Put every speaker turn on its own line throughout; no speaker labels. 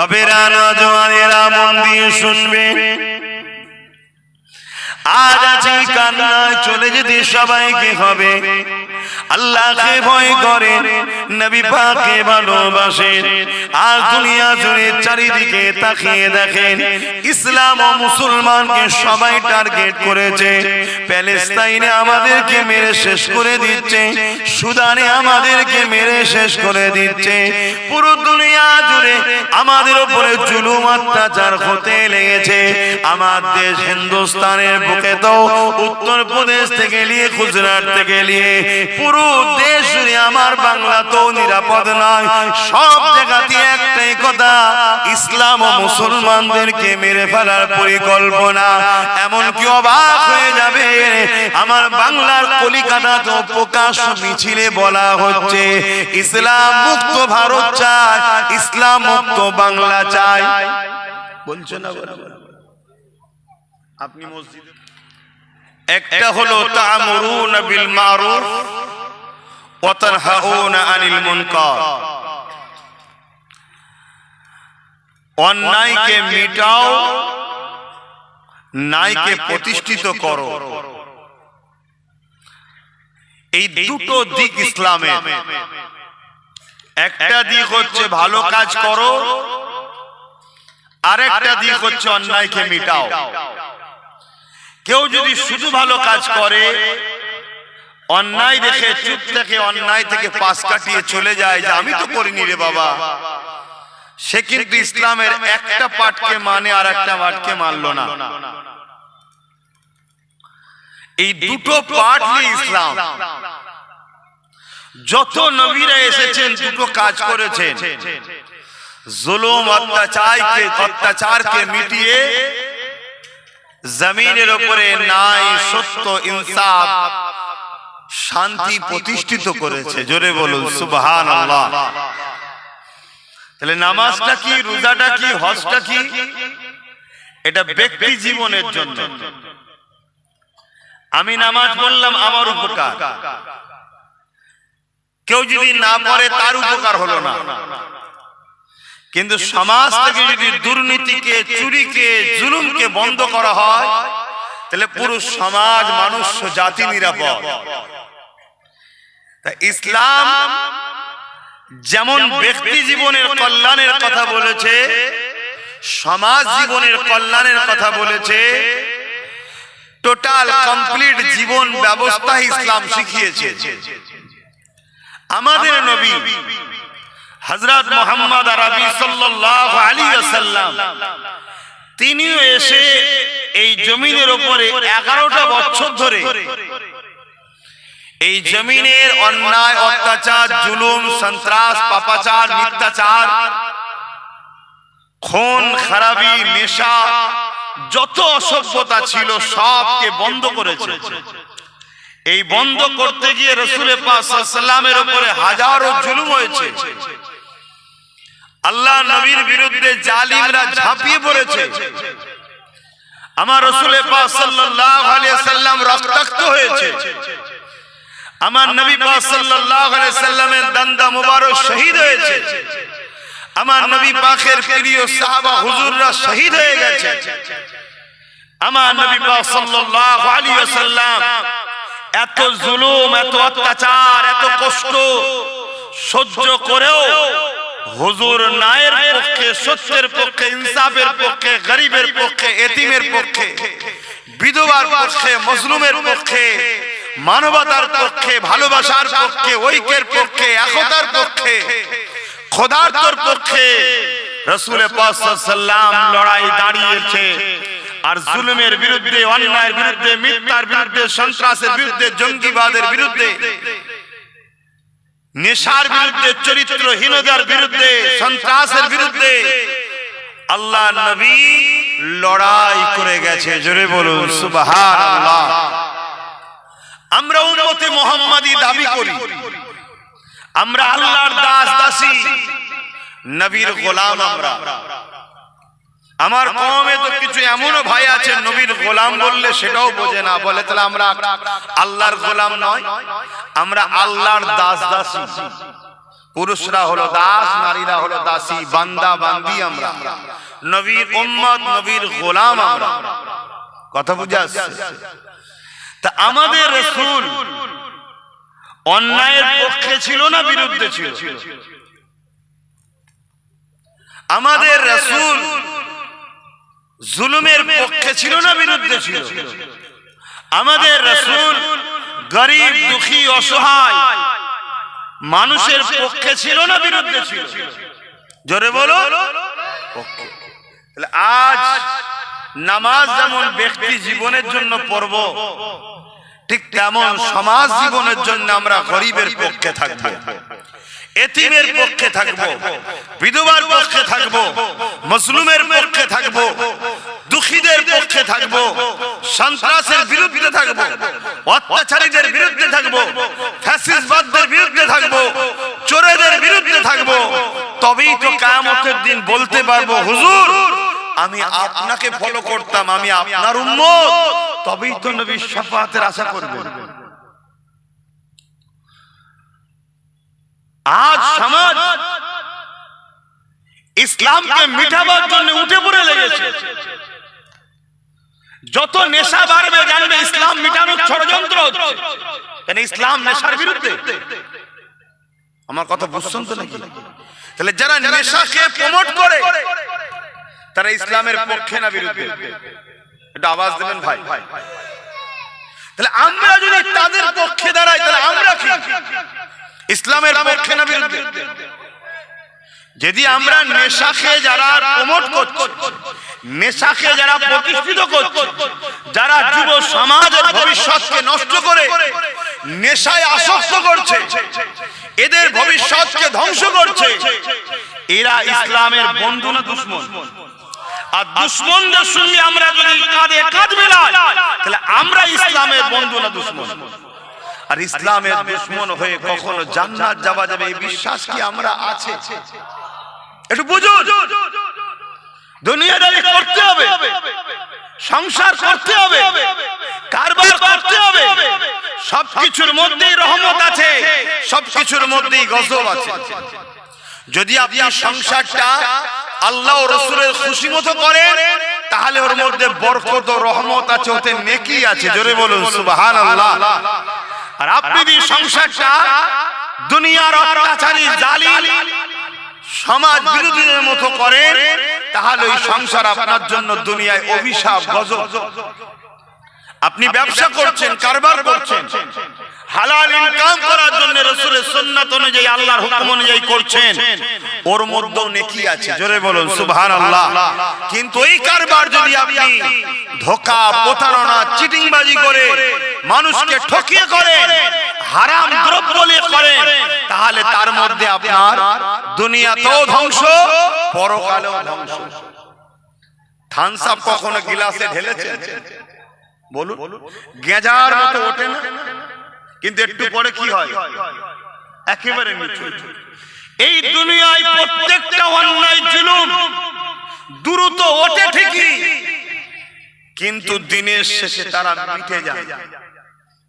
বাবেরা নওজওয়ানেরা মন দিয়ে শুনবে। আজ আছে কান্নায় চলে যেতে সবাইকে হবে। আল্লাহকে ভয় করে, নবী পাককে ভালোবাসেন। আর দুনিয়া জুড়ে চারিদিকে তাকিয়ে দেখেন, ইসলাম ও মুসলমানকে সবাই টার্গেট করেছে। প্যালেস্তাইনে আমাদেরকে মেরে শেষ করে দিচ্ছে, সুদানে আমাদেরকে মেরে শেষ করে দিচ্ছে। পুরো দুনিয়া জুড়ে আমাদের উপরে জুলুম অত্যাচার হতে লেগেছে। আমার দেশ হিন্দুস্তানের বুকে তো উত্তর প্রদেশ থেকে নিয়ে গুজরাট থেকে নিয়ে পুরো দেশ জুড়ে আমার বাংলা তো নিরাপদ নয়। সব জায়গাতে একটাই কথা, ইসলাম ও মুসলমানদেরকে মেরে ফেলার পরিকল্পনা। এমনকি অবাক হয়ে যাবে, আমার বাংলার কলিকাতাতে প্রকাশ মিছিলে বলা হচ্ছে ইসলাম মুক্ত ভারত চাই, ইসলাম মুক্ত বাংলা চাই। বলছেন না? আপনি মসজিদে একটা হলো তা'মুরুনা বিল মারুফ ওয়া তানহাউনা আনিল মুনকার, অন্যায়কে মিটাও, ন্যায়কে প্রতিষ্ঠিত করো। এই দুটো দিক ইসলামের। একটা দিক হচ্ছে ভালো কাজ করো, আরেকটা দিক হচ্ছে অন্যায়কে মিটাও। কেউ যদি শুধু ভালো কাজ করে, অন্যায় দেখে চুপ থেকে অন্যায় থেকে পাশ কাটিয়ে চলে যায় যে আমি তো করিনি রে বাবা, সে কিন্তু ইসলামের একটা পাঠকে মানে আর একটা পাঠকে মানলো না। এই দুটো পাঠ নিয়ে ইসলাম। যত নবীরা এসেছেন দুটো কাজ করেছেন, জুলুম অত্যাচারকে মিটিয়ে জমিনের উপরে ন্যায়, সত্য, ইনসাফ, শান্তি প্রতিষ্ঠিত করেছে। জোরে বলুন সুবহানাল্লাহ। তাহলে নামাজটা কি, রোজাটা কি, হজটা কি? এটা ব্যক্তি জীবনের জন্য। আমি নামাজ পড়লাম, আমার উপকার। কেউ যদি না পড়ে তার উপকার হলো না। কিন্তু সমাজ থেকে যদি দুর্নীতিকে, চুরিকে, জুলুমকে বন্ধ করা হয়, তাহলে পুরো সমাজ, মানুষ জাতি নিরাপদ। তাই ইসলাম যেমন ব্যক্তি জীবনের কল্যাণের কথা বলেছে, সমাজ জীবনের কল্যাণের কথা বলেছে, টোটাল কমপ্লিট জীবন ব্যবস্থা ইসলাম শিখিয়েছে। আমাদের নবী হযরত মুহাম্মদ আরবি সাল্লাল্লাহু আলাইহি ওয়াসাল্লাম তিনিও এসে এই জমিনের উপরে 11টা বছর ধরে এই জমিনের অন্যায়, অত্যাচার, জুলুম, সন্ত্রাস, পাপাচার, মিথ্যাচার, খুন খারাপি, নেশা, যত অসভ্যতা ছিল সবকে বন্ধ করেছে। এই বন্ধ করতে গিয়ে রাসূল পাক সাল্লাল্লাহু আলাইহি ওয়াসাল্লামের উপরে হাজারো জুলুম হয়েছে। আল্লাহ নবীর বিরুদ্ধে জালিমরা ঝাঁপিয়ে পড়েছে। আমার রাসূল পাক সাল্লাল্লাহু আলাইহি ওয়াসাল্লাম রক্তাক্ত হয়েছে। আমার নবী পাক সাল্লাল্লাহু আলাইহি ওয়াসাল্লামের দান্দা মুবারক শহীদ হয়েছে। আমার নবী পাকের প্রিয় সাহাবা হুজুররা শহীদ হয়ে গেছে। আমার নবী পাক সাল্লাল্লাহু আলাইহি ওয়াসাল্লাম এত জুলুম, এত অত্যাচার, এত কষ্ট সহ্য করেও হুজুর ন্যায়ের পক্ষে, সত্যের পক্ষে, ইনসাফের পক্ষে, গরিবের পক্ষে, এতিমের পক্ষে, বিধবার পক্ষে, মজলুমের পক্ষে, মানবতার পক্ষে, ভালোবাসার পক্ষে, ঐক্যের পক্ষে, একতার পক্ষে, খোদার পক্ষে রাসূল পাক সাল্লাল্লাহু আলাইহি ওয়াসাল্লাম লড়াই দাঁড়িয়েছে। আর জুলুমের বিরুদ্ধে, অন্যায়ের বিরুদ্ধে, মিথ্যার বিরুদ্ধে, সন্ত্রাসের বিরুদ্ধে, জঙ্গিবাদের বিরুদ্ধে, নেশার বিরুদ্ধে, চরিত্রহীনতার বিরুদ্ধে, সন্ত্রাসের বিরুদ্ধে আল্লাহ নবী লড়াই করে গেছে। জোরে বলুন সুবহানাল্লাহ। আমরা উম্মতে মুহাম্মাদি দাবি করি, আমরা আল্লাহর দাস দাসী, নবীর গোলাম। আমরা আমার কওমে তো কিছু এমনও ভাই আছে নবীর গোলাম বললে সেটাও বোঝে না, বলে তাহলে আমরা আল্লাহর গোলাম নয়, আমরা আল্লাহর দাস দাসী। পুরুষরা হলো দাস, নারীরা হলো দাসী, বান্দা বান্দি আমরা, নবীর উম্মত, নবীর গোলাম আমরা। কথা বুঝা আসছে? তা আমাদের রাসূল অন্যায়ের পক্ষে ছিল না বিরুদ্ধে ছিল? আমাদের রাসূল জুলুমের পক্ষে ছিল না বিরুদ্ধে ছিল? আমাদের রাসূল গরীব দুঃখী অসহায় মানুষের পক্ষে ছিল না বিরুদ্ধে ছিল? জোরে বলো। তাহলে আজ নামাজ যেমন ব্যক্তি জীবনের জন্য পড়ব, ঠিক তেমন সমাজ জীবনের জন্য আমরা গরিবের পক্ষে থাকবো, এতিমের পক্ষে থাকবো, বিধবার পক্ষে থাকবো, মজলুমের পক্ষে থাকবো, দুঃখীদের পক্ষে থাকবো, সন্ত্রাসের বিরুদ্ধে থাকবো, অত্যাচারীদের বিরুদ্ধে থাকবো, ফ্যাসিস্টবাদদের বিরুদ্ধে থাকবো, চোরেদের বিরুদ্ধে থাকবো। তবেই তো কিয়ামতের দিন বলতে পারবো, হুজুর আমি আপনাকে ফলো করতাম, আমি আপনার উম্মত। তবেই তো নবীর শাফাআতের আশা করবেন। আজ সমাজ ইসলামকে মিটাবার জন্য উঠে পড়ে লেগেছে। যত নেশা বাড়বে জানবে ইসলাম মিটানোর ষড়যন্ত্র হচ্ছে। কেন ইসলাম নেশার বিরুদ্ধে? আমার কথা বুঝছেন তো নাকি? তাহলে যারা নেশাকে প্রমোট করে তারা ইসলামের পক্ষে না বিরুদ্ধে? এটা আওয়াজ দেবেন ভাই। তাহলে আমরা যদি তাদের পক্ষে দাঁড়াই তাহলে আমরা কি ইসলামের পক্ষে না বিরুদ্ধে? যদি আমরা নেশাকে যারা প্রমোট করছে, নেশাকে যারা প্রতিষ্ঠিত করছে, যারা যুব সমাজের ভবিষ্যৎকে নষ্ট করে নেশায় আসক্ত করছে, এদের ভবিষ্যৎকে ধ্বংস করছে, এরা ইসলামের বন্ধু না দুশমন? আর দুশমনদের সঙ্গে আমরা যদি কাঁধে কাঁধ মেলাই তাহলে আমরা ইসলামের বন্ধু না দুশমন? আর ইসলামের দুশমন হয়ে কখনো জান্নাত যাওয়া যাবে এই বিশ্বাস কি আমরা আছে? একটু বুঝুন। দুনিয়াদারি করতে হবে, সংসার করতে হবে, কারবার করতে হবে, সবকিছুর মধ্যেই রহমত আছে, সবকিছুর মধ্যেই গজব আছে। যদি আপনি সংসারটা আল্লাহ ও রাসূলের খুশি মতো করেন তাহলে ওর মধ্যে বরকত ও রহমত আছে, ওতে নেকি আছে। জোরে বলুন সুবহানাল্লাহ। আর আপনি যদি সংসারটা দুনিয়ার অত্যাচারী জালিম সমাজ বিরোধীদের মতো করেন তাহলে ওই সংসার আপনার জন্য দুনিয়ায় অভিশাপ, গজব। আপনি ব্যবসা করছেন, কারবার করছেন, হালাল ইনকাম করার জন্য রাসূলের সুন্নাত অনুযায়ী, আল্লাহর হুকুম অনুযায়ী করছেন, ওর মধ্যেও নেকি আছে। জোরে বলুন সুবহানাল্লাহ। কিন্তু এই কারবার যদি আপনি ধোঁকা, প্রতারণা, চিটিংবাজি করে মানুষকে ঠকিয়ে করেন, হারাম দ্রব্য নিয়ে করেন, তাহলে তার মধ্যে আপনার দুনিয়াতেও ধ্বংস, পরকালেও ধ্বংস। থামস আপ কখনো গ্লাসে ঢেলেছেন? বলুন, গেঁজার মতো ওঠে না, কিন্তু একটু পরে কি হয়? একেবারে নিচে। এই দুনিয়ায় প্রত্যেকটা অন্যায় জুলুম দ্রুত ওঠে ঠিকই, কিন্তু দিনের শেষে তারা মিটে যায়।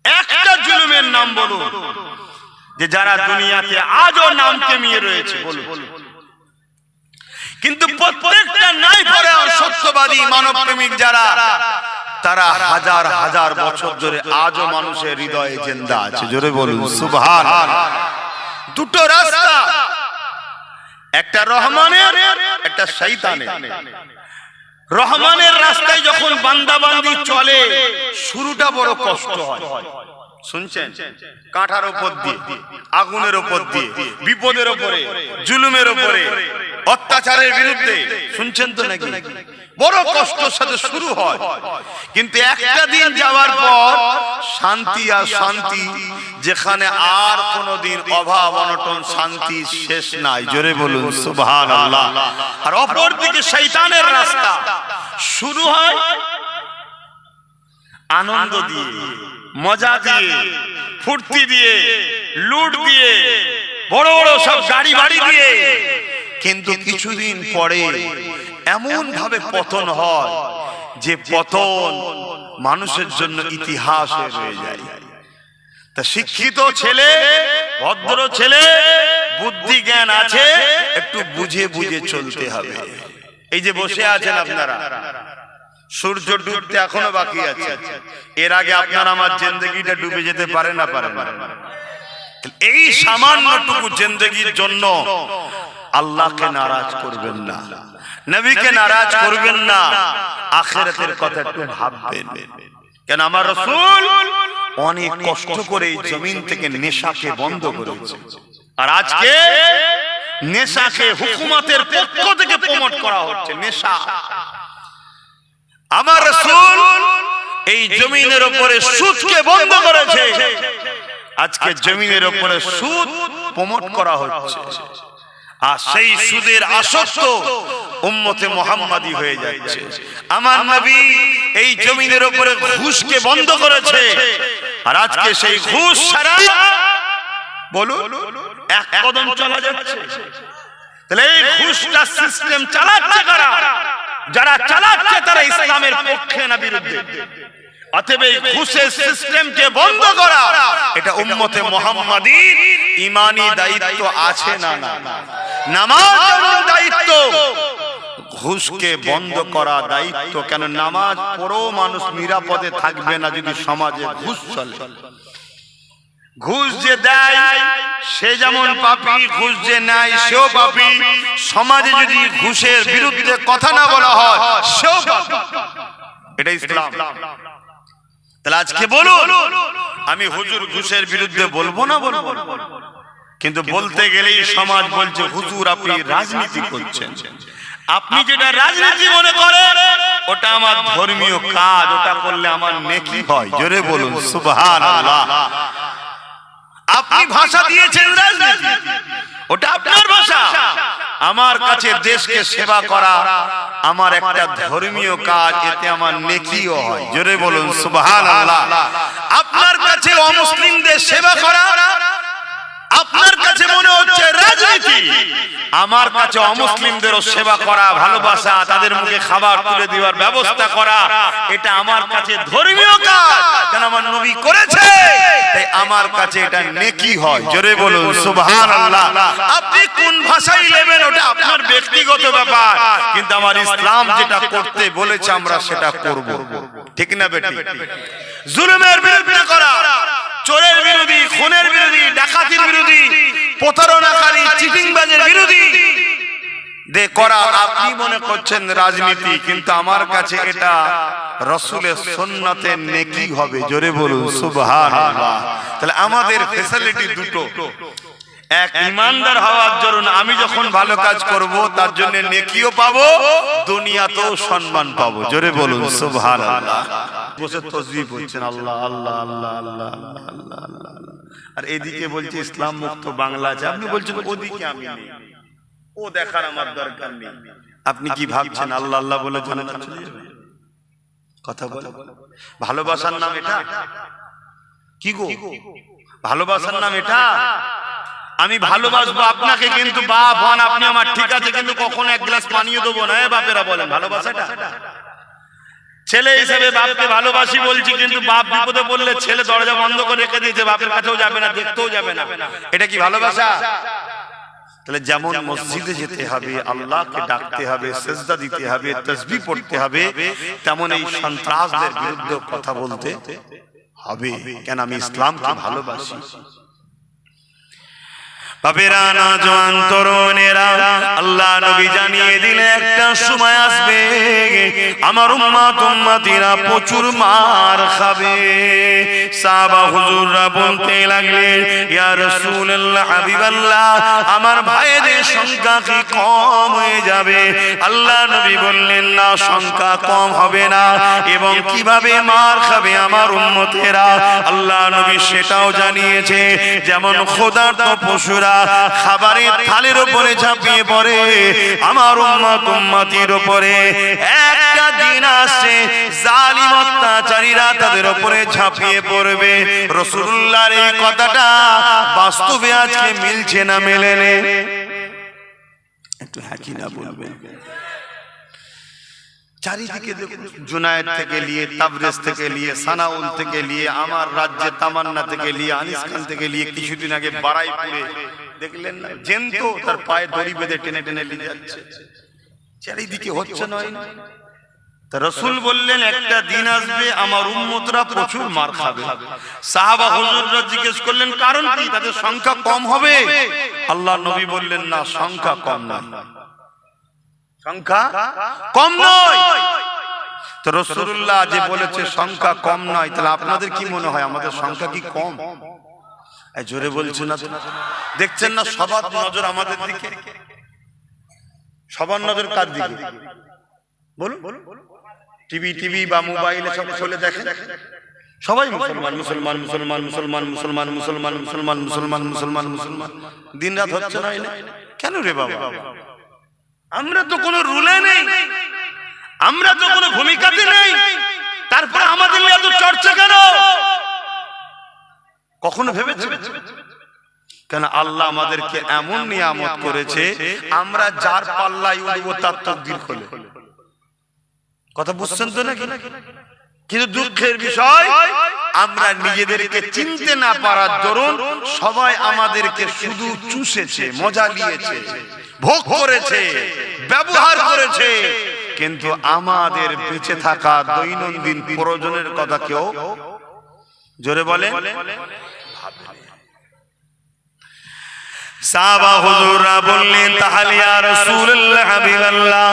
একটা জুলুমের নাম বলুন যে যারা দুনিয়াতে আজও নাম কামিয়ে রয়েছে, বলুন। কিন্তু প্রত্যেকটা নাই পরে সত্যবাদী মানব প্রেমিক যারা, তারা হাজার হাজার বছর ধরে আজও মানুষের হৃদয়ে জিন্দা আছে। জোরে বলুন সুবহানাল্লাহ। দুটো রাস্তা, একটা রহমানের, একটা শয়তানের। রহমানের রাস্তায় যখন বান্দা বান্দি চলে শুরুটা বড় কষ্ট হয়, শুনছেন? কাঁটার উপর দিয়ে, আগুনের উপর দিয়ে, বিপদের উপরে, জুলুমের উপরে, অত্যাচারের বিরুদ্ধে, শুনছেন তো নাকি? বড় কষ্টের সাথে শুরু হয়, কিন্তু একটা দিন যাওয়ার পর শান্তি আর শান্তি, যেখানে আর কোনোদিন অভাব অনটন, শান্তি শেষ নাই। জোরে বলুন সুবহানাল্লাহ। আর অপর দিকে শয়তানের রাস্তা শুরু হয় আনন্দ দিয়ে, মজা দিয়ে, ফুর্তি দিয়ে, লুট দিয়ে, বড় বড় সব গাড়ি বাড়ি দিয়ে, কিন্তু কিছুদিন পরে এমন ভাবে পতন হয় যে পতন মানুষের জন্য ইতিহাস হয়ে যায়। তা শিক্ষিত ছেলে, ভদ্র ছেলে, বুদ্ধি জ্ঞান আছে, একটু বুঝে বুঝে চলতে হবে। এই যে বসে আছেন আপনারা, সূর্য ডুবতে এখনো বাকি আছে, এর আগে আপনার আমার জিন্দেগিটা ডুবে যেতে পারে না পারে না? এই সামান্যটুকু জিন্দেগির জন্য আল্লাহকে নারাজ করবেন না, নবীকে নারাজ করবেন না, আখিরাতের কথা একটু ভাববেন। কেন আমার রাসূল অনেক কষ্ট করে এই জমিন থেকে নেশাকে বন্ধ করেছে, আর আজকে নেশাকে হুকুমতের পক্ষ থেকে প্রমোট করা হচ্ছে। নেশা, আমার রাসূল এই জমিনের উপরে সুদকে বন্ধ করেছে, আজকে জমিনের উপরে সুদ প্রমোট করা হচ্ছে, আর সেই সুদের আসক্ত উম্মতে মুহাম্মাদি হয়ে যাচ্ছে। আমার নবী এই জমিনের উপরে ঘুষকে বন্ধ করেছে, আর আজকে সেই ঘুষ ছাড়া বলুন এক কদম চলা যাচ্ছে। তাহলে এই ঘুষটা সিস্টেম চালাচ্ছে কারা? যারা চালাচ্ছে তারা ইসলামের পক্ষে না বিরুদ্ধে? অতএব এই ঘুষের সিস্টেমকে বন্ধ করা এটা উম্মতে মুহাম্মাদির ঈমানি দায়িত্ব আছে না? নামাজের দায়িত্ব, ঘুষকে বন্ধ করা দায়িত্ব। কেন নামাজ পড়েও মানুষ নিরাপদে থাকবে না যদি সমাজে ঘুষ চলে। ঘুষ যে দেয় সে যেমন পাপী, ঘুষ যে নেয় সেও পাপী। সমাজে যদি ঘুষের বিরুদ্ধে কথা না বলা হয় সেও পাপী। এটা ইসলাম। তাহলে আজকে বলুন, আমি হুজুর ঘুষের বিরুদ্ধে বলবো না? বলবো, কিন্তু বলতে গেলেই সমাজ বলছে হুজুর আপনি রাজনীতি করছেন। আপনি যেটা রাজনীতি মনে করেন ওটা আমার ধর্মীয় কাজ, ওটা করলে আমার নেকি হয়। জোরে বলুন সুবহানাল্লাহ। আপনি ভাষা দিয়েছেন রাজনীতি, ওটা আপনার ভাষা। আমার কাছে দেশকে সেবা করা আমার একটা ধর্মীয় কাজ, এতে আমার নেকিও হয়। জোরে বলুন সুবহানাল্লাহ। আপনার কাছে অমুসলিমদের সেবা করা আপনার কাছে মনে হচ্ছে রাজনীতি, আমার কাছে অমুসলিমদেরও সেবা করা, ভালোবাসা, তাদের মুখে খাবার তুলে দেওয়ার ব্যবস্থা করা, এটা আমার কাছে ধর্মীয় কাজ। কেন আমার নবী করেছে, তাই আমার কাছে এটা নেকি হয়। জোরে বলুন সুবহানাল্লাহ। আপনি কোন ভাষায় নেবেন ওটা আপনার ব্যক্তিগত ব্যাপার, কিন্তু আমার ইসলাম যেটা করতে বলেছে আমরা সেটা করব। ঠিক না বেটি? জুলুমের বিরুদ্ধে করা, চোরের বিরোধী, খুনের বিরোধী, ডাকাতির বিরোধী, প্রতারণাকারী, চিটিংবাজের বিরোধী দে করা আপনি মনে করছেন রাজনীতি, কিন্তু আমার কাছে এটা রাসূলের সুন্নাতের নেকি হবে। জোরে বলুন সুবহানাল্লাহ। তাহলে আমাদের ফ্যাসিলিটি দুটো, এক ইমানদার হওয়ার জন্য আমি যখন ভালো কাজ করব তার জন্য নেকিও পাবো, দুনিয়াতেও সম্মান পাবো। জোরে বলুন সুবহানাল্লাহ। বসে তাসবিহ পড়ছেন আল্লাহ আল্লাহ আল্লাহ আল্লাহ আল্লাহ আল্লাহ, আর এদিকে বলছে ইসলাম মুক্ত বাংলা আছে, আপনি বলছেন ওদিকে আমি নেই, ও দেখার আমার দরকার নেই। আপনি কি ভাবছেন আল্লাহ আল্লাহ বলে জানেন কথা বলে? ভালোবাসার নাম এটা? কি গো ভালোবাসার নাম এটা? আমি ভালোবাসবো আপনাকে, কিন্তু বাপ হন আপনি আমার, ঠিক আছে, কিন্তু কখনো এক গ্লাস পানিও দেবো না। বাপেরা বলেন ভালোবাসাটা? ছেলে হিসেবে বাপকে ভালোবাসি বলছি, কিন্তু বাপ বিপদে পড়লে ছেলে দরজা বন্ধ করে রেখে দিয়েছে, বাপের কাছেও যাবে না, দেখতেও যাবে না। এটা কি ভালোবাসা? তাহলে যেমন মসজিদে যেতে হবে, আল্লাহকে ডাকতে হবে, সিজদা দিতে হবে, তাসবিহ পড়তে হবে, তেমন এই সন্ত্রাসদের বিরুদ্ধে কথা বলতে হবে। কেন আমি ইসলামকে ভালোবাসি। বাপেরা, নওজোয়ান তরুণেরা, আল্লাহ নবী জানিয়ে দিলে একটা সময় আসবে আমার উম্মত উম্মতিরা প্রচুর মার খাবে। সাহাবা হুজুররা বলতে লাগলেন, ইয়া রাসূলুল্লাহ, হাবিবাল্লাহ, আমার ভাইদের সংখ্যা কি কম হয়ে যাবে? আল্লাহ নবী বললেন, না, সংখ্যা কম হবে না। এবং কিভাবে মার খাবে আমার উম্মতেরা, আল্লাহ নবী সেটাও জানিয়েছে। যেমন ক্ষুধার্ত পশুরা খাবারের থালের উপরে ঝাঁপিয়ে পড়ে, আমার উম্মত উম্মতির উপরে একটা দিন আসে জালিম অত্যাচারীরা তাদের উপরে ঝাঁপিয়ে পড়বে। রাসূলুল্লাহর এই কথাটা বাস্তবে আজকে মিলছে না মেলে না? একটু হ্যাঁ কি না বলবেন? চারিদিকে দেখুন, জুনায়েদ থেকে নিয়ে, তাবরেজ থেকে নিয়ে, সানাউল থেকে নিয়ে, আমার রাজ্যে তামান্না থেকে নিয়ে, আনিস খান থেকে নিয়ে, কিছুদিন আগে বারাইপুরে দেখলেন না, জ্যান্ত তার পায়ে দড়ি বেঁধে টেনে টেনে নিয়ে যাচ্ছে, চারিদিকে হচ্ছে নয়। তা রাসূল বললেন একটা দিন আসবে আমার উম্মতরা প্রচুর মার খাবে। সাহাবা হুজুররা জিজ্ঞেস করলেন কারণ কি, তাদের সংখ্যা কম হবে? আল্লাহর নবী বললেন না, সংখ্যা কম না, সংখ্যা কম নয়। তো রাসূলুল্লাহ যে বলেছে সংখ্যা কম নয়, তাহলে আপনাদের কি মনে হয় আমাদের সংখ্যা কি কম? জোরে বলছে না? দেখছেন না সবার নজর আমাদের দিকে, সবার নজর কার দিকে বলুন? টিভি বা মোবাইলে সব চলে দেখেন, সবাই মুসলমান মুসলমান মুসলমান মুসলমান মুসলমান মুসলমান মুসলমান মুসলমান মুসলমান মুসলমান, দিন রাত হচ্ছে না। কেন রে বাবা? আমরা তো কোনো রুলে নেই, আমরা তো কোনো ভূমিকাতে নেই, তারপরে আমাদের নিয়ে এত চর্চা কেন? কখনো ভেবেছে? কেন আল্লাহ আমাদেরকে এমন নিয়ামত করেছে, আমরা যার পাল্লায় উঠবো তার তাকদীর খোলে। কথা বুঝছেন তো নাকি? কিন্তু দুঃখের বিষয়, আমরা নিজেদেরকে চিনতে না পারার দরুন সবাই আমাদেরকে শুধু চুষেছে, মজা নিয়েছে, ভোগ করেছে, ব্যবহার করেছে, কিন্তু আমাদের বেঁচে থাকা দৈনন্দিন প্রয়োজনের কথা কেউ জোরে বলে। সাহাবা হুজুররা বললেন তাহলে ইয়া রাসূলুল্লাহ হাবিবাল্লাহ,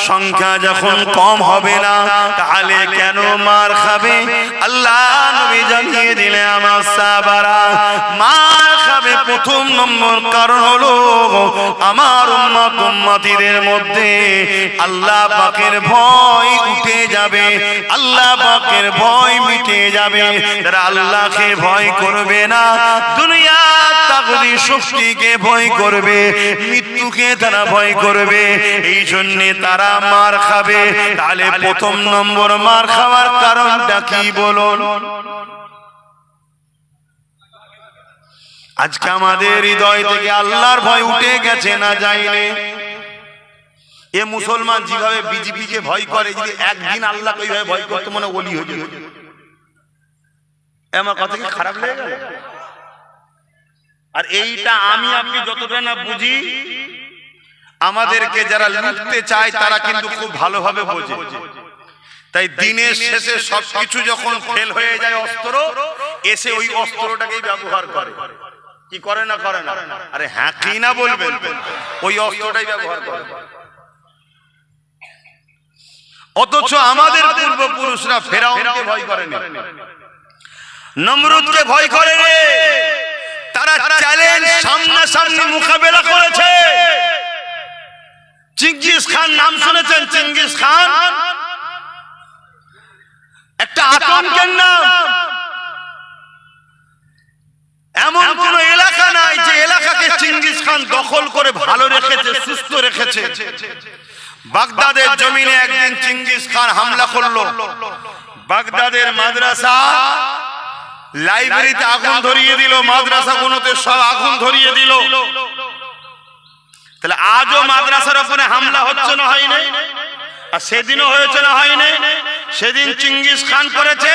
সংখ্যা যখন কম হবে না তাহলে কেন মার খাবে? আল্লাহ নবী জানিয়ে দিলেন আমার সাহাবারা, মার খাবে প্রথম নম্বর কারণ হলো আমার উম্মত উম্মতিদের মধ্যে আল্লাহ পাকের ভয় উঠে যাবে, আল্লাহ পাকের ভয় মিটে যাবে। যারা আল্লাহকে ভয় করবে না, দুনিয়া তাকদীর শক্তিকে ভয় করবে, মৃত্যুকে তারা ভয় করবে, এই জন্য তারা মার খাবে। তাহলে প্রথম নম্বর মার খাওয়ার কারণটা কি বলুন? আজকে আমাদের হৃদয় থেকে আল্লাহর ভয় উঠে গেছে না যায়নি। এ মুসলমান যেভাবে বিজেপিকে ভয় করে, যদি একদিন আল্লাহ ওইভাবে ভয় করতে মনে ওলি হয়ে যেত, আমার কথা কি খারাপ লেগে গেল? আর এইটা আমি আপনি যতটা না বুঝি, আমাদেরকে যারা লুটতে চায় তারা কিন্তু খুব ভালোভাবে বোঝে। তাই দিনের শেষে সবকিছু যখন ফেল হয়ে যায়, অস্ত্র এসে ওই অস্ত্রটাকেই ব্যবহার করে। কি করে না করে না? আরে হ্যাঁ কি না বলবেন, ওই অস্ত্রটাই ব্যবহার করে। অথচ আমাদের পূর্বপুরুষরা ফেরাউনকে ভয় করেনি, নমরুদকে ভয় করেনি, তারা চ্যালেঞ্জ সামনাসামনি মোকাবেলা করেছে। চেঙ্গিস খান নাম শুনেছেন? চেঙ্গিস খান একটা আতঙ্কের নাম। এমন কোন এলাকা নাই যে এলাকাকে চেঙ্গিস খান দখল করে ভালো রেখেছে, সুস্থ রেখেছে। বাগদাদের জমিনে একদিন চেঙ্গিস খান হামলা করলো। বাগদাদের মাদ্রাসা লাইব্রেরিতে আগুন ধরিয়ে দিল, মাদ্রাসাগুলোতে সব আগুন ধরিয়ে দিল। তাহলে আজও মাদ্রাসার উপরে হামলা হচ্ছে না হয়নি? আর সেদিনও হয়েছে না হয়নি? সেদিন চেঙ্গিস খান করেছে,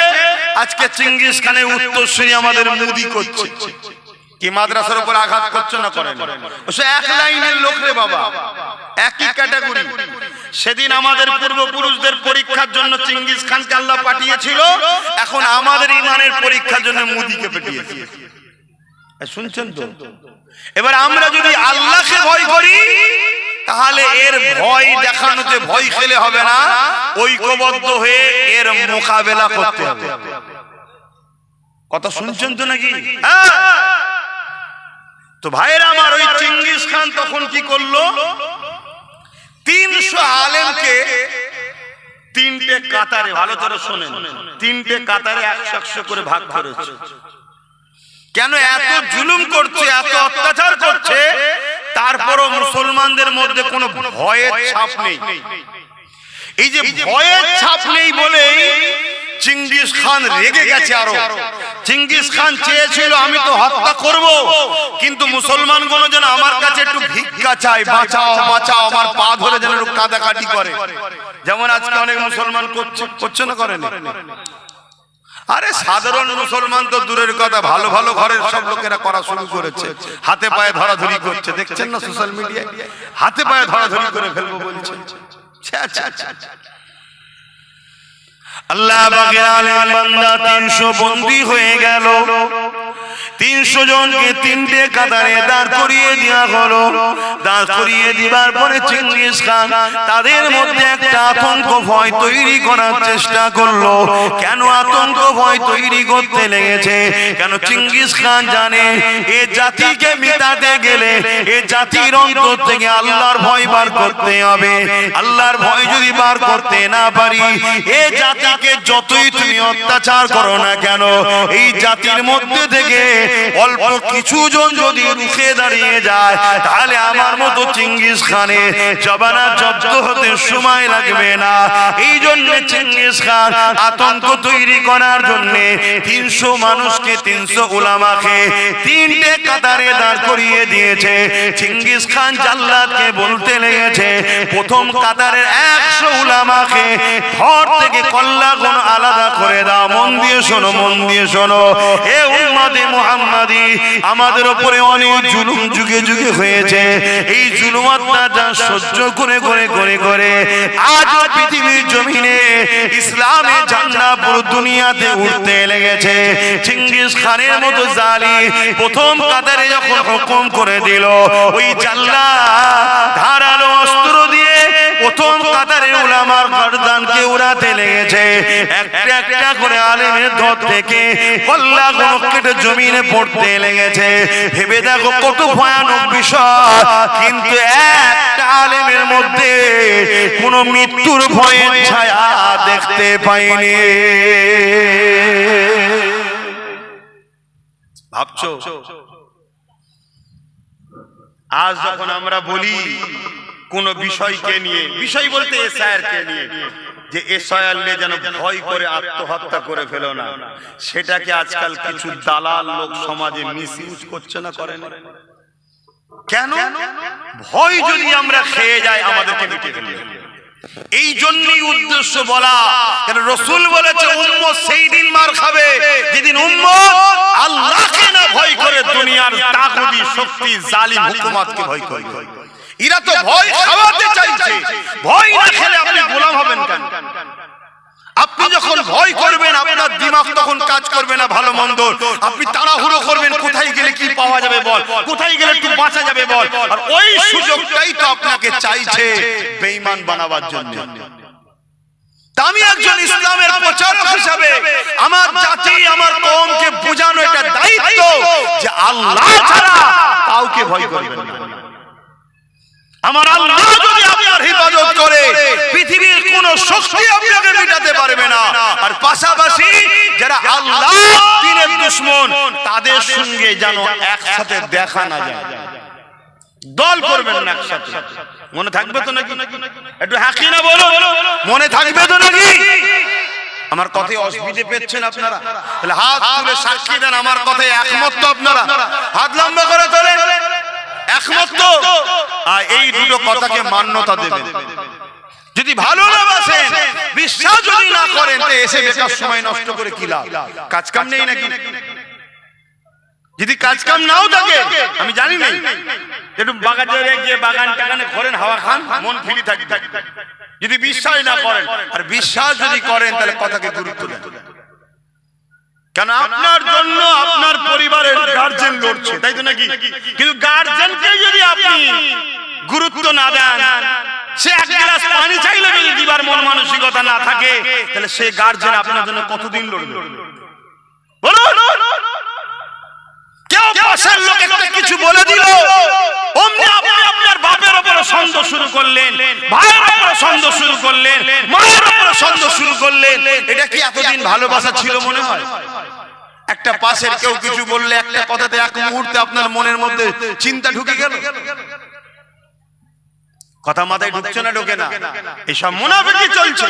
আজকে চেঙ্গিস খানের উত্তরসূরি আমাদের মোদি করছে। কি মাদ্রাসার উপর আঘাত করছে না করে? সে এক লাইনের লোক রে বাবা, একই ক্যাটাগরি। সেদিন আমাদের পূর্বপুরুষদের পরীক্ষার জন্য চেঙ্গিস খানকে আল্লাহ পাঠিয়েছিল, এখন আমাদের ইমানের পরীক্ষার জন্য মোদিকে পাঠিয়েছে। শুনছেন তো? এবার আমরা যদি আল্লাহকে ভয় করি, তাহলে এর ভয় দেখানোতে ভয় খেলে হবে না, ঐক্যবদ্ধ হয়ে এর মোকাবেলা করতে হবে। কথা শুনছেন তো নাকি? তো ভাইরা আমার, ওই চেঙ্গিস খান তখন কি করলো? 300 আলেমকে তিনটে কাতারে, ভালো করে শোনেন, তিনটে কাতারে 100 করে ভাগ করেছে। কেন এত জুলুম করছে, এত অত্যাচার করছে, তারপরও মুসলমানদের মধ্যে কোনো ভয়ের ছাপ নেই। এই যে ভয়ের ছাপ নেই বলেই চেঙ্গিস খান রেগে গেছে আরো। চেঙ্গিস খান চেয়েছিল আমি তো হত্যা করব, কিন্তু মুসলমানগুলো যেন আমার কাছে একটু ভিক্ষা চায়, বাঁচাও বাঁচাও, আমার পা ধরে যেন একটু কাঁদাকাটি করে। যেমন আজকে অনেক মুসলমান করছে না, করেন? আরে সাধারণ মুসলমান তো দূরের কথা, ভালো ভালো ঘরের সব লোকেরা করা শুরু করেছে, হাতে পায়ে ধরাধরি করছে, দেখছেন না সোশ্যাল মিডিয়ায়, হাতে পায়ে ধরাধরি করে ফেলবো বলছে। আল্লাহ পাকের আলেম বান্দা 300 বন্দী হয়ে গেল, 300 জনকে 3টে কাতারে দাঁড় করিয়ে দেওয়া হলো। দাঁড় করিয়ে দিবার পরে চেঙ্গিস খান তাদের মধ্যে একটা আতঙ্ক ভয় তৈরি করার চেষ্টা করলো। কেন আতঙ্ক ভয় তৈরি করতে লেগেছে? কেন চেঙ্গিস খান জানে এ জাতিকে মিটাতে গেলে এ জাতির অন্তর থেকে আল্লাহর ভয় বার করতে হবে। আল্লাহর ভয় যদি বার করতে না পারি, এ জাতিকে যতই তুমি অত্যাচার করো না কেন, এই জাতির মধ্যে থেকে অল্প কিছু জন যদি রুখে দাঁড়িয়ে যায়, তাহলে আমার মতো চেঙ্গিস খানের জবানা জব্দ হতে সময় লাগবে না। এই জন্য চেঙ্গিস খান আতঙ্ক তৈরি করার জন্য 300 মানুষকে 300 উলামাকে 3টে কাতারে দাঁড় করিয়ে দিয়েছে। চেঙ্গিস খান জাল্লাদকে বলতে লেগেছে, প্রথম কাতারের 100 উলামাকে ঘর থেকে কল্লা কোন আলাদা করে দাও। মন দিয়ে শোনো, মন দিয়ে শোনো, হে উম্মতে মুহাম্মাদি, আমাদের উপরে অনেক জুলুম যুগে যুগে হয়েছে। এই জুলুম অত্যাচার সহ্য করে করে করে করে আজ পৃথিবীর জমিনে ইসলামের ঝান্ডা পুরো দুনিয়াতে উঠতে লেগেছে। চেঙ্গিস খানের মতো জালিম প্রথম কাতারে যখন হুকুম করে দিল, ওই জাল্লাদ ধারালো অস্ত্র দিয়ে প্রথম কাতারে উলামার গর্দানকে উড়াতে লেগেছে। একটা একটা করে আলেমের ধর থেকে কল্লা কেটে জমিনে পড়তে লেগেছে। ভেবে দেখো কত ভয়ানক বিষয়। কিন্তু একটা আলেমের মধ্যে কোনো মৃত্যুর ভয়ের ছায়া দেখতে পাইনি। ভাবছো আজ যখন আমরা বলি কোন বিষয়কে নিয়ে, বিষয় বলতে এসআইআরকে নিয়ে, যে এসআইআর নিয়ে যেন ভয় করে আত্মহত্যা করে ফেলো না, সেটাকে আজকাল কিছু দালাল লোক সমাজে মিসইউজ করছে না, করে না কেন? ভয় যদি আমরা খেয়ে যাই আমাদেরকে মিটে ফেলবে। এই জন্যই উদ্দেশ্য বলা, কারণ রাসূল বলেছে উম্মত সেই দিন মার খাবে যেদিন উম্মত আল্লাহকে না ভয় করে দুনিয়ার তাগুতি শক্তি জালিম হুকুমতকে ভয় করে। এরা তো ভয় খাওয়াতে চাইছে, ভয় না খেলে আপনি গোলাম হবেন কেন? আপনি যখন ভয় করবেন আপনার দিমাগ তখন কাজ করবে না ভালো মন্দ, আপনি তাড়াহুড়ো করবেন কোথায় গেলে কি পাওয়া যাবে বল, কোথায় গেলে একটু বাঁচা যাবে বল। আর ওই সুযোগটাই তো আপনাকে চাইছে বেঈমান বানাবার জন্য। আমি একজন ইসলামের প্রচারক হিসাবে আমার জাতি আমার কওমকে বোঝানো এটা দায়িত্ব যে আল্লাহ ছাড়া কাউকে ভয় করবেন না। আমার আল্লাহ যদি আপনার হিফাজত করে পৃথিবীর কোন শক্তি আপনাকে মিটাতে পারবে না। আর পাশাপাশি যারা আল্লাহ দ্বীনের দুশমন তাদের সঙ্গে যেন একসাথে দেখা না যায়, দল করবেন না একসাথে। মনে থাকবে তো নাকি? একটু হাকি না বলো, মনে থাকবে তো নাকি? আমার কথায় অসুবিধে পেচ্ছেন আপনারা? তাহলে হাত তুলে সাক্ষী দেন আমার কথায় একমত তো আপনারা? হাত লম্বা করে তোলেন, একমত তো? এই দুটো কথাকে মান্যতা দেবেন। যদি ভালো না বাসেন, বিশ্বাস যদি না করেন, তো এসে বেকার সময় নষ্ট করে কি লাভ? কাজ কাম নেই নাকি? যদি কাজ কাম নাও থাকে আমি জানি না, একটু বাগানে গিয়ে বাগান টাগানে ঘরেন, হাওয়া খান, মন ফ্রি থাকবে। যদি বিশ্বাস না করেন, আর বিশ্বাস যদি করেন তাহলে কথাকে গুরুত্ব দেন। কেন আপনার জন্য আপনার পরিবারের গার্জেন লড়ছে, তাই তো নাকি? কিন্তু গার্জেনকে যদি আপনি গুরুত্ব না দেন, সে এক গ্লাস পানি চাইলে যদি দিবার মন মানসিকতা না থাকে, তাহলে সে গার্জেন আপনার জন্য কতদিন লড়বে বলুন? কেউ পাশের লোক একটা কিছু বলে দিল, অমনি আপনি আপনার বাপের উপরে সন্দেহ শুরু করলেন, ভাইয়ের উপরে সন্দেহ শুরু করলেন, মায়ের উপরে সন্দেহ শুরু করলেন। এটা কি এতদিন ভালোবাসা ছিল মনে হয়? একটা পাশের কেউ কিছু বললে একটা কথাতে এক মুহূর্তে আপনার মনের মধ্যে চিন্তা ঢুকে গেল। কথা মাথায় ঢুকছে না, ঢোকে না? এসব মুনাফিকি চলছে।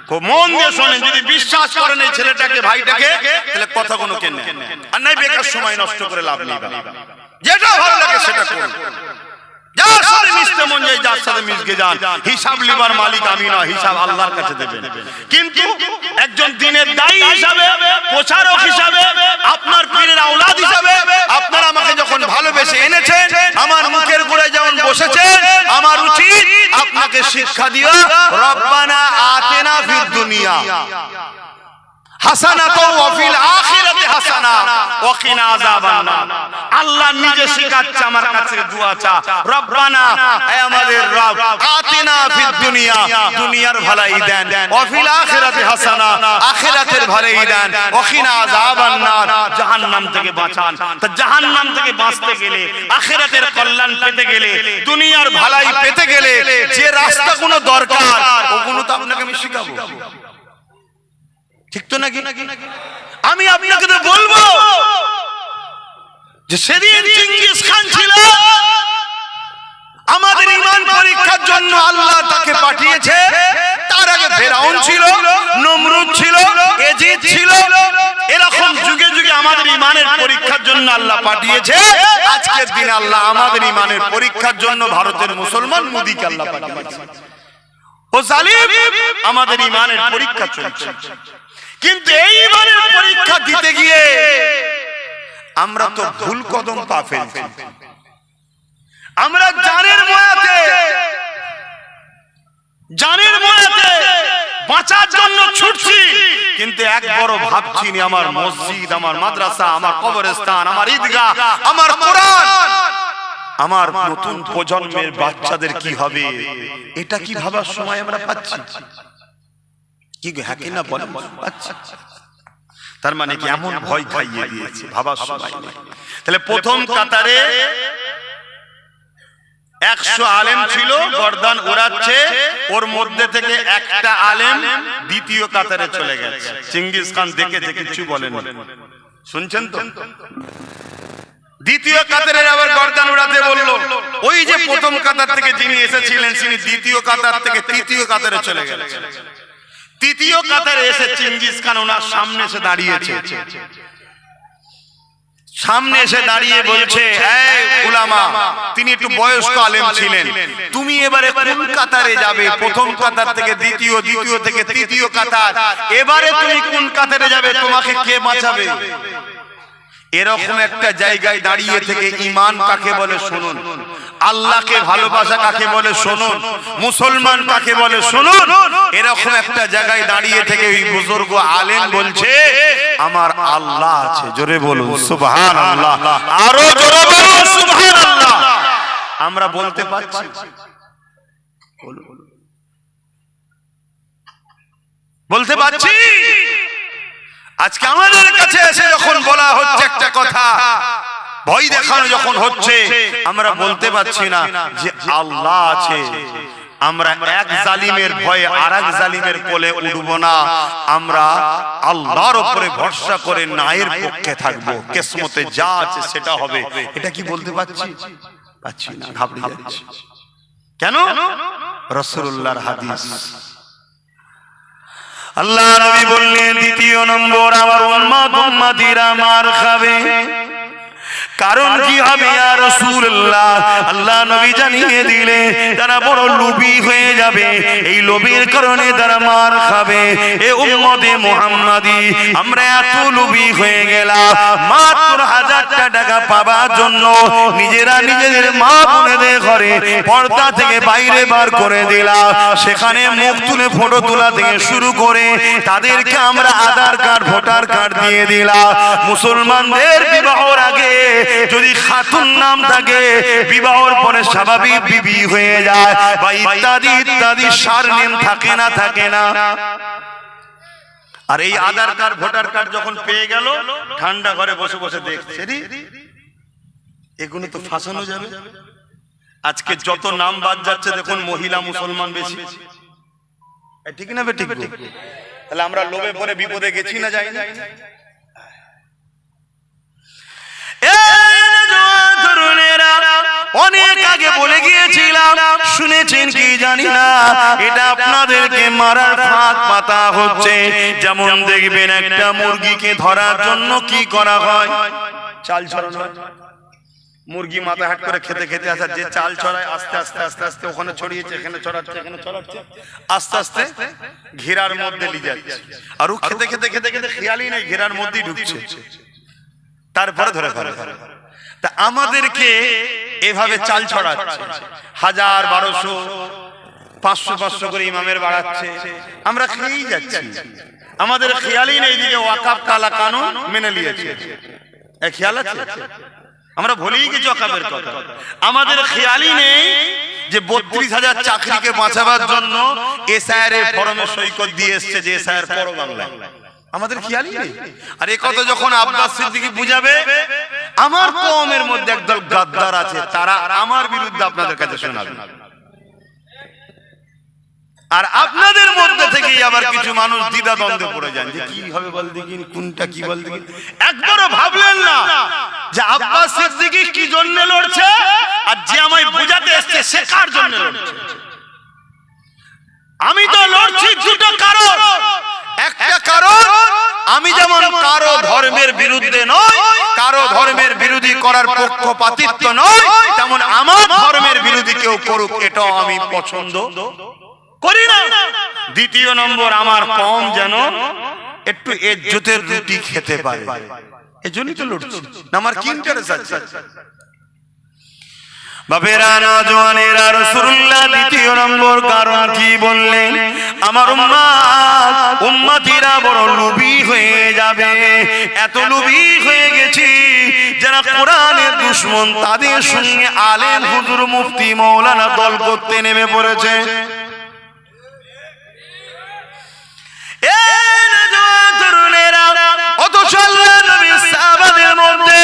খুব মন দিয়ে শোনেন, যদি বিশ্বাস করেন এই ছেলেটাকে ভাইটাকে, তাহলে কথা কোনো কেন আর নাই, বেকার সময় নষ্ট করে লাভ নেই। যেটা ভালো লাগে সেটা করুন। যার সাথে মিশতে মন যায় যার সাথে মিশকে যান, হিসাব লিবার মালিক আমি না, হিসাব আল্লাহর কাছে দেবেন। কিন্তু একজন দিনের দায়ী হিসাবে, প্রচারক হিসাবে, আপনার পীরের আওলাদ হিসাবে আপনারা আমাকে যখন ভালোবেসে এনেছেন, আমার মুখের গোড়ায় যেমন বসেছেন, আমার উচিত আপনাকে শিক্ষা দিয়া রব্বানা আতিনা ফিদ দুনিয়া হাসানাত ওয়া ফিল আখিরাতি হাসানা ওয়া কিনা আযাবান নার। আল্লাহ নিজে শিখাচ্ছে আমার কাছে দোয়া চা, রব্বানা হে আমাদের রব আতিনা ফিদ দুনিয়া, দুনিয়ার ভালাই দেন, ওয়া ফিল আখিরাতি হাসানা, আখিরাতের ভালাই দেন, ওয়া কিনা আযাবান নার, জাহান্নাম থেকে বাঁচান। তা জাহান্নাম থেকে বাঁচতে গেলে, আখিরাতের কল্যাণ পেতে গেলে, দুনিয়ার ভালাই পেতে গেলে যে রাস্তাগুলো দরকার ওগুলো তো আপনাকে আমি শিখাবো, ঠিক তো নাকি? আমি আপনাকে তো বলবো যে সেদিন চেঙ্গিস খান ছিল, আমাদের ঈমান পরীক্ষার জন্য আল্লাহ তাকে পাঠিয়েছে। তার আগে ফেরাউন ছিল, নমরুদ ছিল, এজিদ ছিল। এরকম যুগে যুগে আমাদের ঈমানের পরীক্ষার জন্য আল্লাহ পাঠিয়েছে। আজকের দিনে আল্লাহ আমাদের ঈমানের পরীক্ষার জন্য ভারতের মুসলমান মোদিকে আল্লাহ পাঠিয়েছে। ও জালিম, আমাদের ঈমানের পরীক্ষা চলছে। কিন্তু এই ঈমানের পরীক্ষা দিতে গিয়ে আমরা তো ভুল কদম পা ফেলছি। আমরা জানের ময়াতে বাঁচার জন্য ছুটছি, কিন্তু একবারও ভাবছি না আমার মসজিদ, আমার মাদ্রাসা, আমার কবরস্থান, আমার ঈদগাহ, আমার কোরআন, আমার নতুন প্রজন্মের বাচ্চাদের কি হবে, এটা কি ভাবার সময় আমরা পাচ্ছি? কি হ্যাঁ কিনা বলেন? তার মানে কি এমন ভয় খাইয়ে দিয়েছে, ভাবার সময় নেই। তাহলে প্রথম কাতারে 100 আলেম ছিল, গর্দান উড়াচ্ছে, ওর মধ্যে থেকে একটা আলেম দ্বিতীয় কাতারে চলে গেছে। চেঙ্গিস খান দেখে কিছু বলেন, শুনছেন তো? দ্বিতীয় কাতারের আবার গর্দান উড়াতে বলল। ওই যে প্রথম কাতার থেকে যিনি এসেছিলেন তিনি দ্বিতীয় কাতার থেকে তৃতীয় কাতারে চলে গেলেন। তৃতীয় কাতারে এসে চেঙ্গিস খান ওনার সামনে এসে দাঁড়িয়েছে। সামনে এসে দাঁড়িয়ে বলছে, এই উলামা, তিনি একটু বয়স্ক আলেম ছিলেন, তুমি এবারে কোন কাতারে যাবে? প্রথম কাতার থেকে দ্বিতীয়, দ্বিতীয় থেকে তৃতীয় কাতার, এবারে তুমি কোন কাতারে যাবে? তোমাকে কে বাঁচাবে? এরকম একটা জায়গায় দাঁড়িয়ে থেকে ঈমান কাকে বলে শুনুন, আল্লাহকে ভালোবাসা কাকে বলে শুনুন, মুসলমান কাকে বলে শুনুন। এরকম একটা জায়গায় দাঁড়িয়ে থেকে ওই বুজুর্গ আলেম বলছে আমার আল্লাহ আছে। জোরে বলুন সুবহানাল্লাহ, আরো জোরে বলুন সুবহানাল্লাহ। আমরা বলতে পারছি? বলতে পারছি? আজকে আমাদের কাছে এসে যখন বলা হচ্ছে একটা কথা, ভয় দেখানো যখন হচ্ছে, আমরা বলতে পারছি না যে আল্লাহ আছে। আমরা এক জালিমের ভয়ে আরেক জালিমের কোলে উঠব না, আমরা আল্লাহর উপরে ভরসা করে ন্যায়ের পক্ষে থাকব, কিসমতে যা আছে সেটা হবে। এটা কি বলতে পারছি? পাচ্ছি না, ঘাবড়ে যাচ্ছি। কেন? রাসূলুল্লাহর হাদিস। আল্লাহ নবী বললেন দ্বিতীয় নম্বর আমার উম্মতিরা মার খাবে। কারণ কি হবে ইয়া রাসূলুল্লাহ? আল্লাহ নবী জানিয়ে দিলে তারা বড় লোভী হয়ে যাবে, এই লোভের কারণে তারা মার খাবে। এ উম্মতে মুহাম্মাদি, আমরা এত লোভী হয়ে গেলাম, মাত্র 1000 টাকা পাবার জন্য নিজেরা নিজেদের মা বোনেদের ঘরে পর্দা থেকে বাইরে বার করে দিলাম। সেখানে মুখ তুলে ফটো তোলা থেকে শুরু করে তাদেরকে আমরা আধার কার্ড, ভোটার কার্ড দিয়ে দিলাম। মুসলমানদের বিবাহের আগে যদি খাতুন নাম থাকে, বিবাহের পরে স্বাভাবিক বিবি হয়ে যায়, বা ইত্যাদি ইত্যাদি সারনেম থাকে না। আর এই আধার কার্ড, ভোটার কার্ড যখন পেয়ে গেল, ঠান্ডা ঘরে বসে বসে দেখছে এগুলো তো ফাঁসানো যাবে। আজকে যত নাম বাদ যাচ্ছে দেখুন, মহিলা মুসলমান বেশি, ঠিক না? ঠিক। তাহলে আমরা লোভে পড়ে বিপদে গেছি না, যাই না? অনেক আগে বলে গিয়েছিলাম, শুনেছেন কি জানি না, এটা আপনাদেরকে মারার ফাঁদ পাতা হচ্ছে। যেমন দেখবেন একটা মুরগিকে ধরার জন্য কি করা হয়? চাল ছড়ানো। মুরগি মাথা হাট করে খেতে খেতে আসা যে চাল ছড়ায় আস্তে আস্তে আস্তে আস্তে ওখানে ছড়িয়েছে, এখানে ছড়াচ্ছে, এখানে ছড়াচ্ছে, আস্তে আস্তে ঘেরার মধ্যে নিয়ে যাচ্ছে। আর ও খেতে খেতে খেতে খেতে খেয়ালই নেই ঘেরার মধ্যেই ঢুকছে, তারপরে ধরে ফেলে। তা আমাদেরকে এভাবে চাল ছড়াচ্ছে, 1000, 1200, 500 করে ইমামের বাড়াচ্ছে, আমরা খেয়েই যাচ্ছি। আমাদের খেয়ালই নেই যে ওয়াকাফ কালা কানুন মেনে নিয়েছে, খেয়াল আছে? আমরা ভুলেই গেছি ওয়াকাফের কথা। আমাদের খেয়ালই নেই যে 32,000 চাকরিকে বাঁচাবার জন্য এসআইআর এর ফরমে সৈকত দিয়ে এসছে যে এসআইআর পড়ো বাংলায়। আমাদের খেয়ালই নেই। আর এই কথা যখন আব্বাস সিদ্দিকী বুঝাবে, আমার কওমের মধ্যে একদল গাদ্দার আছে, তারা আমার বিরুদ্ধে আপনাদের কাছে শোনাবে। আর আপনাদের মধ্যে থেকেই আবার কিছু মানুষ দ্বিধা দ্বন্দ্বে পড়ে যান যে কি হবে বল দেখি, কোনটা কি বল দেখি। একবারও ভাবলেন না যে আব্বাস সিদ্দিকী কি জন্য লড়ছে আর যে আমায় বুঝাতে এসেছে সে কার জন্য লড়ছে। আমি তো লড়ছি দুটো কারণ। একটা কারণ, আমি যেমন কারো ধর্মের বিরুদ্ধে নয়, কারো ধর্মের বিরোধী করার পক্ষপাতিত্ব নয়, তেমন আমার ধর্মের বিরোধী কেউ করুক এটাও আমি পছন্দ করি না। দ্বিতীয় নম্বর, আমার কম যেন একটু ইজ্জতের রুটি খেতে পারে, এজন্যই তো লড়ছি। আমার কি ইন্টারেস্ট আছে? বাপেরা, নওজওয়ানেরা, রাসূলুল্লাহ দ্বিতীয় নম্বর কারণ কি বললেন? আমার উম্মতিরা বড় লোভী হয়ে যাবে। এত লোভী হয়ে গেছি যারা কোরআনের দুশমন, তাদের সঙ্গে আলেম, হুজুর, মুফতি, মাওলানা দল করতে নেমে পড়েছে। অথচ আল্লাহর নবীর সাহাবাদের মধ্যে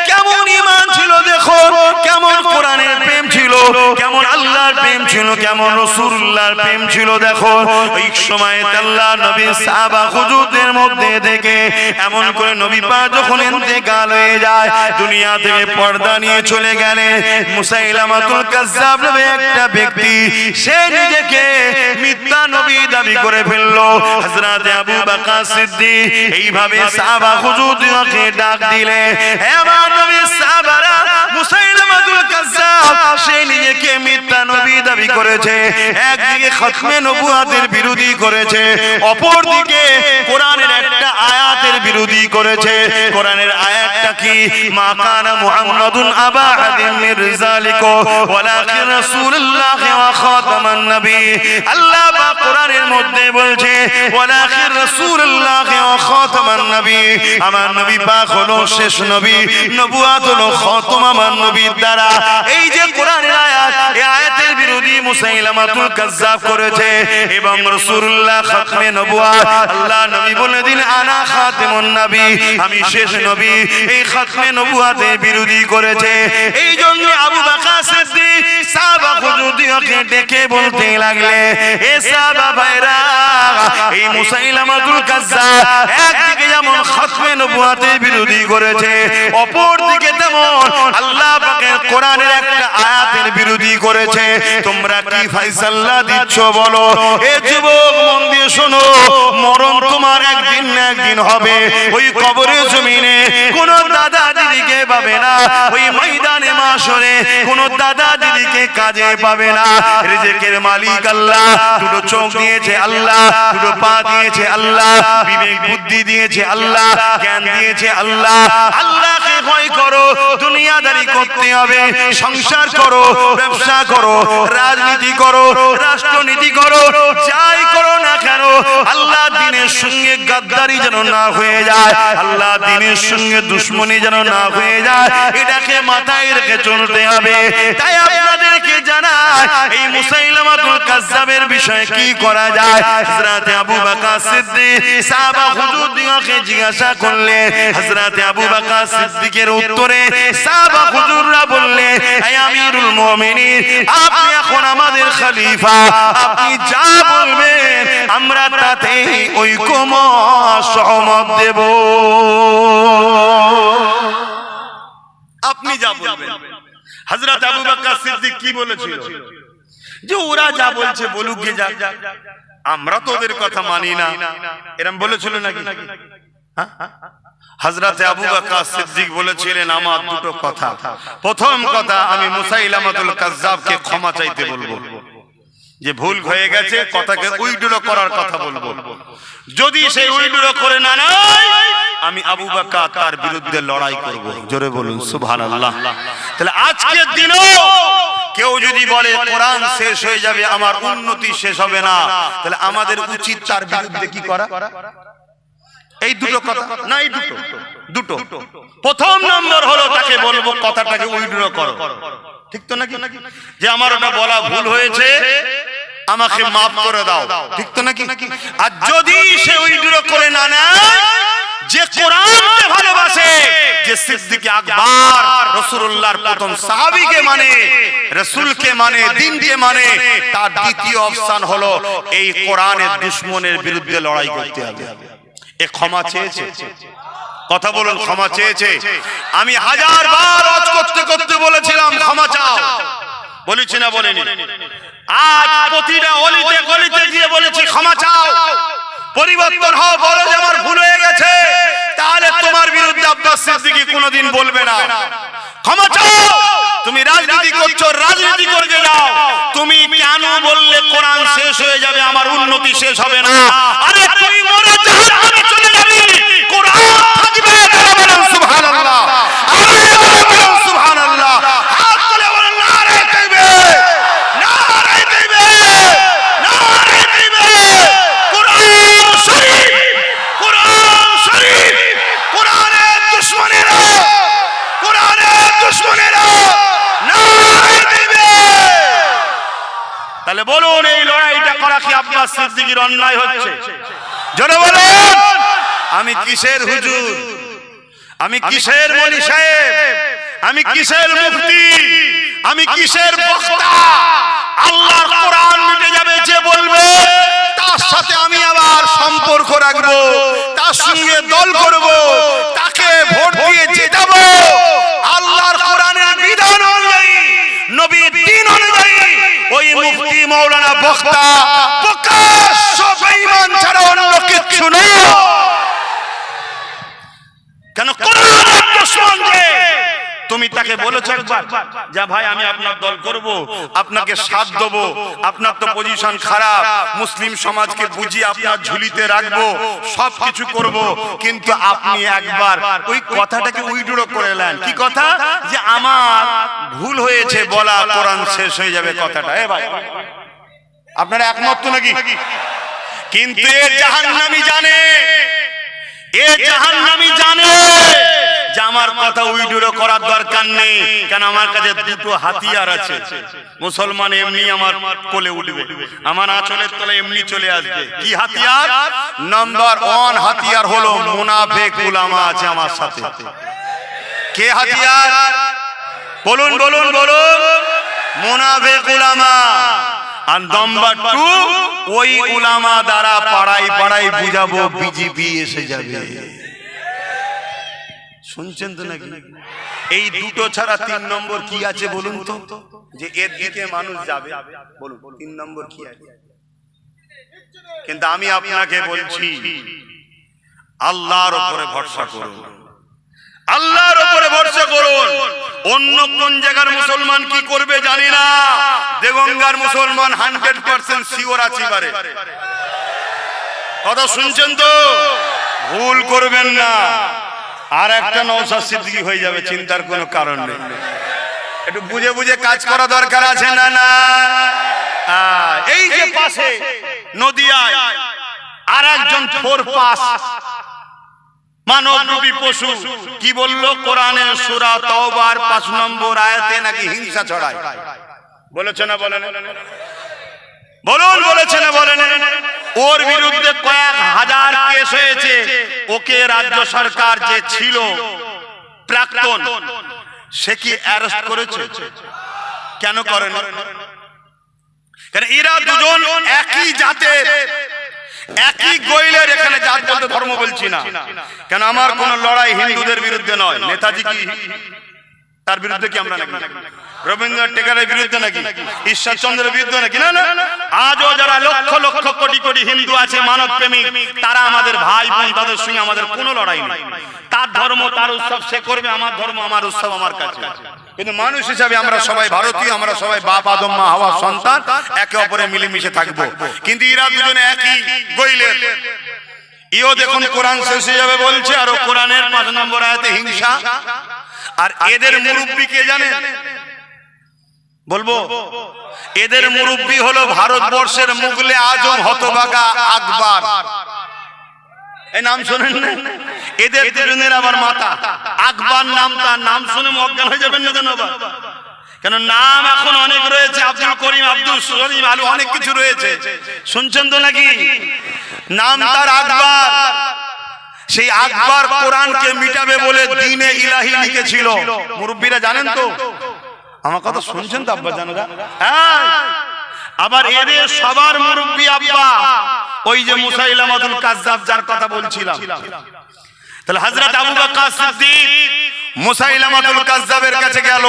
কেমন ঈমান ছিল দেখো, কেমন কোরআনের প্রেম ছিল, কেমন আল্লাহর প্রেম ছিল, কেমন রাসূলুল্লাহর প্রেম ছিল দেখো। ওই সময় আল্লাহর নবীর সাহাবা হুজুরদের মধ্যে থেকে এমন করে নবী পাক যখন ইন্তেকাল হয়ে যায়, দুনিয়া থেকে পর্দা নিয়ে চলে গেলেন, মুসাইলামাতুল কাজ্জাব নামে একটা ব্যক্তি, সে নিজেকে মিথ্যা নবী দাবি করে ফেললো। হযরত আবু বকর সিদ্দিক এইভাবে সাহাবা হুজুরদেরকে ডাক দিলে, হে আমার নবীর সাহাবারা, মুসাইলামাতুল কাজ্জাব সে নিজেকে মিথ্যা নবী দাবি করেছে, একদিকে খতমে নবুয়তের বিরোধী করেছে, অপরদিকে কোরআনের একটা আয়াতের বিরোধী করেছে। কোরআনের আয়াতটা কি? মা কানা মুহাম্মাদুন আবা আহাদিন মির রিজালিকুম ওয়ালাকিন রাসূলুল্লাহ ওয়া খাতামান নবী। আল্লাহ পাক কোরআনের মধ্যে বলছে ওয়ালাকিন রাসূলুল্লাহ ওয়া খাতামান নবী, আমার নবী পাক হলো শেষ নবী, নবুয়ত হলো খতম আমার নবীর দ্বারা। এই যে কোরআনের আয়াত, এই আয়াতের বিরোধী মুসাইলামাতুল কাজ্জাব করেছে এবং রাসূলুল্লাহ খতমে নবুয়ত, আল্লাহ নবী বলে দিন আনা খাতিমুন নবী, আমি শেষ নবী, এই খতমে নবুয়তের বিরোধী করেছে। এই জন্য আবু বকর সিদ্দিক সাহাবা হুজুরদেরকে ডেকে বলতে লাগলে, এ সাহাবা ভাইরা, এই মুসাইলামাতুল কাজ্জাব একদিকে যেমন খতমে নবুয়তের বিরোধী করেছে, অপর দিকে তেমন আল্লাহ পাকের কোরআনের একটা আয়াতের বিরোধী করেছে। তোমরা কি ফয়সালা দিচ্ছ বলো? এ যুবক মন দিয়ে শোনো, মরণ তোমার একদিন না একদিন হবে। ওই কবরের জমিনে কোন দাদা দিদিকে পাবে না, ওই ময়দানে মাশরে কোন দাদা দিদিকে কাজে পাবে না। রিজিকের মালিক আল্লাহ, দুটো চোখ দিয়েছে আল্লাহ, দুটো পা দিয়েছে আল্লাহ, বিবেক বুদ্ধি দিয়েছে আল্লাহ, জ্ঞান দিয়েছে আল্লাহ। আল্লাহকে ভয় করো, দুনিয়াদারি করতে হবে, সংসার করো, ব্যবসা করো, রাজনীতি করো, রাষ্ট্রনীতি করো, যাই করো না কেন, আল্লাহ দ্বীনের সঙ্গে গাদ্দারি যেন না হয়ে যায়, আল্লাহ দ্বীনের সঙ্গে দুশমনি যেন না হয়ে যায়, এটাকে মাথায় রেখে চলতে হবে। তাই আপনাদেরকে জানাই, এই মুসাইলামাতুল কাজ্জাবের বিষয়ে কি করা যায়। হযরত আবু বকর সিদ্দিক সাহাবা হুজুরদেরকে জিজ্ঞাসা করলেন, হযরত আবু বকর সিদ্দিকের উত্তরে সাহাবা হুজুররা বললেন, হে আমিরুল মুমিনিন, আপনি এখন আমাদের খলিফা, আপনি যা বলবেন আমরা তাতে ঐকমত সহমত দেব। আপনি যা বলবেন। হযরত আবু বকর সিদ্দিক কি বলেছিল? যে ওরা যা বলছে বলুক গে, যা, আমরা তো ওদের কথা মানি না, এরকম বলেছিল নাকি? হযরত আবু বকর সিদ্দিক বলেছিলেন আমার দুটো কথা। প্রথম কথা, আমি মুসাইলামাতুল কাজ্জাবকে ক্ষমা চাইতে বলবো, যে ভুল হয়ে গেছে, কথাকে উইড্রো করার কথা বলবো। যদি সে উইড্রো করে না নেয়, আমি আবু বকর তার বিরুদ্ধে লড়াই করব। জোরে বলুন সুবহানাল্লাহ। তাহলে আজকের দিনেও কেউ যদি বলে কোরআন শেষ হয়ে যাবে, আমার উন্নতি শেষ হবে না, তাহলে আমাদের উচিত তার বিরুদ্ধে কি করা? এই দুটো কথা না, এই দুটো। প্রথম নম্বর হলো তাকে বলবো কথাটাকে উইড্রো করো, ঠিক তো নাকি? যে আমার ওটা বলা ভুল হয়েছে, আমাকে মাফ করে দাও, ঠিক তো নাকি? আর যদি সে উইড্রো করে না নেয়, যে কোরআনকে ভালোবাসে, যে সিদ্দিক আকবর রাসূলুল্লাহর প্রথম সাহাবীকে মানে, রাসূলকে মানে, দ্বীনকে মানে, তার দ্বিতীয় অপশন হলো এই কোরআনের দুশমনের বিরুদ্ধে লড়াই করতে হবে। এ ক্ষমা চেয়েছে, কথা বলুন, ক্ষমা চেয়েছে। আমি হাজার বার ওয়াজ করতে করতে বলেছিলাম ক্ষমা চাও, বলেছি না বলিনি? আজ প্রতিটা অলিতে গলিতে গিয়ে বলেছি ক্ষমা চাও, পরিবর্তন হও, বলো যে আমার ভুল হয়ে গেছে, তাহলে তোমার বিরুদ্ধে আব্বাস সিদ্দিকী কোনোদিন বলবে না। ক্ষমা চাও। তুমি রাজনীতি করছো, রাজনীতি করে যাও। তুমি কেন বললে কোরআন শেষ হয়ে যাবে, আমার উন্নতি শেষ হবে না? আরে তুই মরে জাহান্নামে চলে যাবি, কোরআন থাকবে। সুবহানাল্লাহ, সুবহানাল্লাহ। হাত তুলে বলেন নারে তাকবীর, নারে তাকবীর, নারে তাকবীর। কোরআন শরীফ, কোরআন শরীফ, কোরআনের দুশমনেরা, কোরআনের দুশমনেরা নারে তাকবীর। তাহলে বলুন, এই লড়াইটা করা কি আব্বাস সিদ্দিকীর অন্যায় হচ্ছে? জোরে বলুন। আমি কিসের হুজুর, আমি কিসের মনি সাহেব, আমি কিসের মুফতি, আমি কিসের বক্তা? আল্লাহর কোরআন মিটে যাবে যে বলবে, তার সাথে আমি আবার সম্পর্ক রাখবো, তার সঙ্গে দল করব, তাকে ভোট দিয়ে জেতাবো। আল্লাহর কোরআনের বিধান অনুযায়ী, নবীর দ্বীন অনুযায়ী ওই মুফতি মাওলানা বক্তা প্রকাশ্য বেঈমান ছাড়া অন্য কিছু না। কেন? কোরআনের দুশমন যে। তুমি তাকে বলেছো একবার, যা ভাই আমি আপনার দল করব, আপনাকে সাথ দেব, আপনার তো পজিশন খারাপ, মুসলিম সমাজকে বুঝিয়ে আপনার ঝুলিতে রাখবো, সবকিছু করব, কিন্তু আপনি একবার ওই কথাটাকে উইড্রো করে নেন। কি কথা? যে আমার ভুল হয়েছে বলা, কোরআন শেষ হয়ে যাবে কথাটা। এ ভাই, আপনারা একমত তো নাকি? কিন্তু এ জাহান্নামী জানে, এ জাহান্নামী জানে যে আমার কথা উইড্রো করার দরকার নেই। কেন? আমার কাছে দুটো হাতিয়ার আছে। মুসলমান এমনি আমার কোলে উঠবে, আমার আঁচলের তলায় এমনি চলে আসবে। কি হাতিয়ার? নাম্বার 1 হাতিয়ার হলো মুনাফিক উলামা আছে আমার সাথে। কে হাতিয়ার? বলুন বলুন বলুন। মুনাফিক উলামা। আর নাম্বার 2, ওই উলামা দ্বারা পাড়ায় পাড়ায় বুঝাবো বিজেপি এসে যাবে। শুনছেন তো নাকি? এই দুটো ছাড়া 3 নম্বর কি আছে বলুন তো, যে এর দিকে মানুষ যাবে? বলুন 3 নম্বর কি আছে? কিন্তু আমি আপনাকে বলছি, আল্লাহর উপরে ভরসা করুন, আল্লাহর উপরে ভরসা করুন। অন্য কোন জায়গার মুসলমান কি করবে জানি না, দেগঙ্গার মুসলমান 100% শিওর আছি পারে। কথা শুনছেন তো? ভুল করবেন না। আর একটা নওশাদ সিদ্দিকী হয়ে যাবে, চিন্তার কোনো কারণ নেই। একটু বুঝে বুঝে কাজ করা দরকার আছে না? না, এই যে পাশে নদিয়ায় আর একজন ফোরপাস মানবরূপী পশু কি বললো? কোরআনের সূরা তাওবার 5 নম্বর আয়াতে নাকি হিংসা ছড়ায়। বলেছে না বলেন? বলুন, বলেছে না বলেন? ওর বিরুদ্ধে কয়েক হাজার কেস হয়েছে। ওকে রাজ্য সরকার যে ছিল প্রাক্তন, সে কি অ্যারেস্ট করেছে? কেন করেন? কারণ এরা দুজন একই জাতের, একই গোইলের। এখানে জাত বলতে ধর্ম বলছি না, কেন আমার কোন লড়াই হিন্দুদের বিরুদ্ধে নয়। নেতাজি কি তার বিরুদ্ধে কি আমরা নাকি? রবীন্দ্রনাথ টেকারের বিরুদ্ধে নাকি, ঈশ্বরচন্দ্রের বিরুদ্ধে নাকি? না না, আজও যারা লক্ষ লক্ষ কোটি কোটি হিন্দু আছে মানব প্রেমিক, তারা আমাদের ভাই বোন, তাদের সঙ্গে আমাদের কোনো লড়াই নেই। তার ধর্ম তার উৎসব সে করবে, আমার ধর্ম আমার উৎসব আমার কাছে। কিন্তু মানুষ হিসাবে আমরা সবাই ভারতীয়, আমরা সবাই বাপ আদম মা হাওয়া সন্তান, একে অপরে মিলেমিশে থাকবো। কিন্তু এরা দুজনে একই গইলের। ইও দেখুন কোরআন শেষ হয়ে যাবে বলছে, আর কোরআনের 5 নম্বর আয়াতে হিংসা। আর এদের মুরব্বি কে জানেন? বলবো, এদের মুরব্বি হলো ভারতবর্ষের মুগলে আজম হতভাগা আকবর। এই নাম শোনেন না? এদের দুজনের আবার মাতা আকবর নাম, তার নাম শুনে অজ্ঞান হয়ে যাবেন না যেন আবার। কেন নাম এখন অনেক রয়েছে, আব্দুল করিম, আব্দুল সলিম, আলু, অনেক কিছু রয়েছে, শুনছেন তো নাকি? নাম তার আকবর। সেই আকবর কোরআনকে মিটাবে বলে দ্বীনে ইলাহি লিখেছিল। মুরব্বীরা জানেন তো? আমার কথা শুনছেন তো আব্বা জানেরা? আবার এদের সবার মুরব্বী আব্বা ওই যে মুসাইলামাতুল কাজ্জাব, যার কথা বলছিলাম। তাহলে হযরত আবু বকর সিদ্দিক মুসাইলামাতুল কাজ্জাবের কাছে গেল।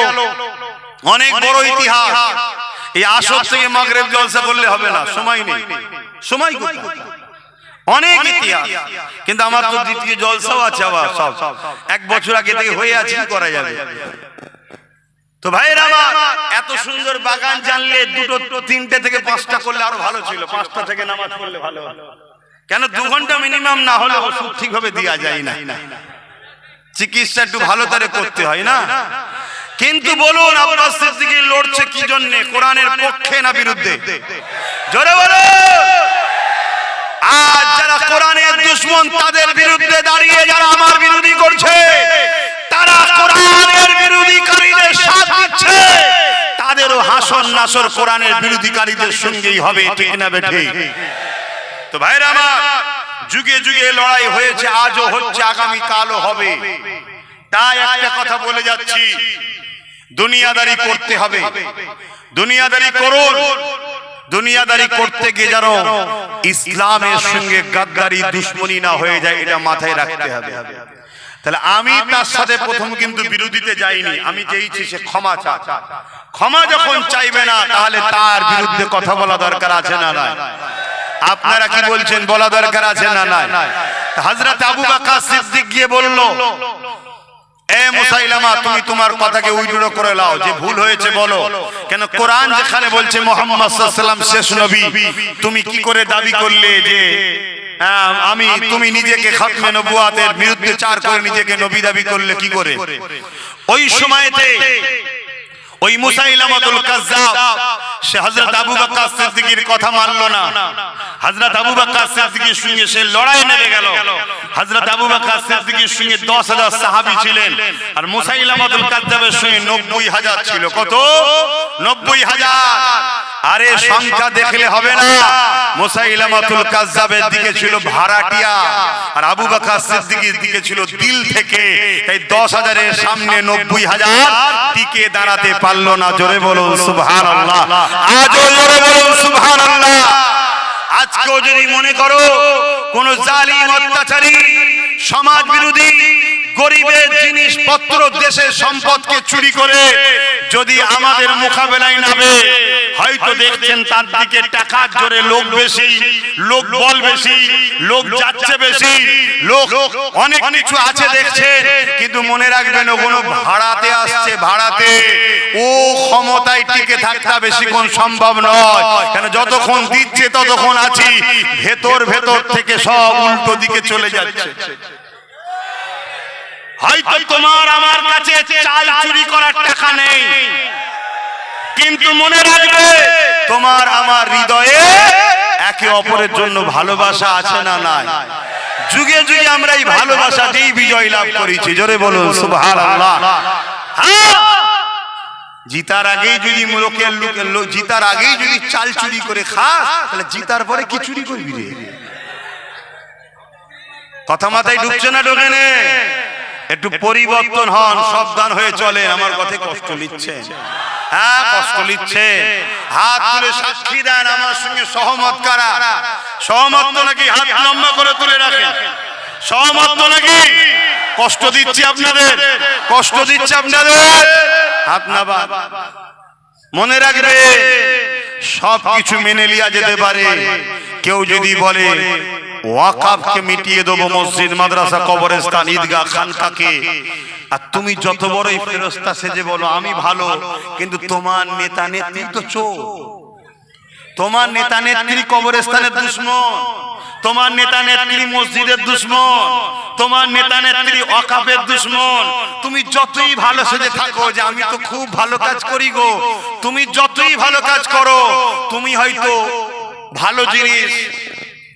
অনেক বড় ইতিহাস। এই আসর থেকে মাগরিব জলসা করলে হবে না, সময় নেই। সময় কোথায়? অনেক ইতিহাস। কিন্তু আমার তো দ্বিতীয় জলসাও আছে, আবার সব 1 বছর আগে থেকে হয়ে আছে, কি করা যাবে? তো ভাইরা আমার, এত সুন্দর বাগান জানলে 2টো 3টে থেকে 5টা করলে আরো ভালো ছিল। 5টা থেকে নামাজ পড়লে ভালো। কেন 2 ঘন্টা মিনিমাম না হলে ওষুধ ঠিকভাবে দেওয়া যায় না, চিকিৎসা একটু ভালো করে করতে হয় না? কিন্তু বলুন আব্বাস সিদ্দিকী লড়ছে কি জন্য? কোরআনের পক্ষে না বিরুদ্ধে? জোরে বলো। আজ যারা কোরআনের দুশমন, তাদের বিরুদ্ধে দাঁড়িয়ে যারা আমার বিরোধী করছে, তারা কোরআনের বিরোধীকারীদের সাথ দিচ্ছে, তাদেরও হাসর নাসর কোরআনের বিরোধীকারীদের সঙ্গেই হবে, ঠিক না বেঠি? তো ভাইরা আমার, যুগে যুগে লড়াই হয়েছে, আজও হচ্ছে, আগামী কালও হবে। তাই একটা কথা বলে যাচ্ছি, দুনিয়াদারি করতে হবে, দুনিয়াদারি করুন। দুনিয়াদারি করতে গিয়ে যেন ইসলামের সঙ্গে গাদ্দারি দুশ্মনী না হয়ে যায়, এটা মাথায় রাখতে হবে। তাহলে আমি তার সাথে প্রথম কিন্তু বিরোধীতে যাইনি, আমি চেয়েছি সে ক্ষমা চায়। ক্ষমা যখন চাইবে না, তাহলে তার বিরুদ্ধে কথা বলা দরকার আছে না নাই? আপনারা কি বলছেন, বলা দরকার আছে না নাই? হযরত আবু বকর সিদ্দিক গিয়ে বলল, এ মুসাইলামা, তুমি তোমার কথাকে উইথড্র করে নাও, যে ভুল হয়েছে বলো। কেন কোরআন যেখানে বলছে মুহাম্মদ সাল্লাল্লাহু আলাইহি ওয়াসাল্লাম শেষ নবী, তুমি কি করে দাবি করলে যে তুমি নিজেকে খাতমে নবুয়াতের বিরুদ্ধে চার করে নিজেকে নবী দাবি করলে কি করে? ওই সময়তে ওই মুসাইলামাতুল কাজ্জাব সে হযরত আবু বকর সিদ্দিকীর কথা মানল না। হযরত আবু বকর সিদ্দিকীর সঙ্গে সে লড়াই নেমে গেল। হযরত আবু বকর সিদ্দিকীর সঙ্গে 10,000 সাহাবী ছিলেন, আর মুসাইলামাতুল কাজ্জাবের সঙ্গে 90,000 ছিল। কত? 90,000। আরে সংখ্যা দেখলে হবে না, মুসাইলামাতুল কাজ্জাবের দিকে ছিল ভাড়াটিয়া, আর আবু বকর সিদ্দিকীর দিকে ছিল দিল থেকে। তাই 10,000 এর সামনে 90,000 টিকে দাঁড়াতে পারলো না। জোরে বলুন সুবহানাল্লাহ। আজও জোরে বলুন সুবহানাল্লাহ। আজকেও যদি মনে করো কোন জালিম অত্যাচারী সমাজ বিরোধী গরিবের জিনিসপত্র দেশের সম্পদকে চুরি করে যদি আমাদের মোকাবেলায় নামে, হয়তো দেখছেন তার দিকে টাকার জোরে লোক বেশি, লোক বল বেশি, লোক যাচ্ছে বেশি, লোক অনেক কিছু আছে দেখছে, কিন্তু মনে রাখবেন ওগুলো ভাড়াতে আসছে, ভাড়াতে। ও ক্ষমতায় টিকে থাকতে বেশিক্ষণ সম্ভব নয়। কেন যতক্ষণ দিচ্ছে ততক্ষণ আছি, ভেতর ভেতর থেকে সব উল্টো দিকে চলে যাচ্ছে। হয়তো তোমার আমার কাছে চাল চুরি করার টাকা নেই, কিন্তু মনে রাখবে তোমার আমার হৃদয়ে একে অপরের জন্য ভালোবাসা আছে না নাই? যুগে যুগে আমরা এই ভালোবাসা দিয়েই বিজয় লাভ করেছি। জোরে বলুন সুবহানাল্লাহ। জিতার আগেই যদি জিতার আগেই যদি চাল চুরি করে খাস, তাহলে জিতার পরে কি চুরি করবি রে? কথা মাথায় ঢুকছে না? ঢোকে না? একটু পরিবর্তন হন, সাবধান হয়ে চলে। আমার কথায় কষ্ট নিচ্ছে? হ্যাঁ, কষ্ট নিচ্ছে। হাত তুলে সাক্ষী দেন আমার সঙ্গে সহমত কারা। সহমত তো নাকি হাত লম্বা করে তুলে রাখেন? সহমত তো নাকি? কষ্ট দিচ্ছি আপনাদের, কষ্ট দিচ্ছে আপনাদের? হাত না মনে রাখবে সব কিছু মেনে লিয়া যেতে পারে, কেউ যদি বলে ওয়াকফকে মিটিয়ে দেবো মসজিদ মাদ্রাসা কবরস্থান ঈদগাহ খানকাকে, আর তুমি যত বড়ই ফেরেশতা সেজে বলো আমি ভালো, কিন্তু তোমার নেতা নেত্রী তো চোর, তোমার নেতা নেত্রী কবরস্থানের দুশমন, তোমার নেতা নেত্রী মসজিদের দুশমন, তোমার নেতা নেত্রী ওয়াকফের দুশমন। তুমি যতই ভালো সেজে থাকো যে আমি তো খুব ভালো কাজ করি গো, তুমি যতই ভালো কাজ করো, তুমি হয়তো ভালো জিনিস,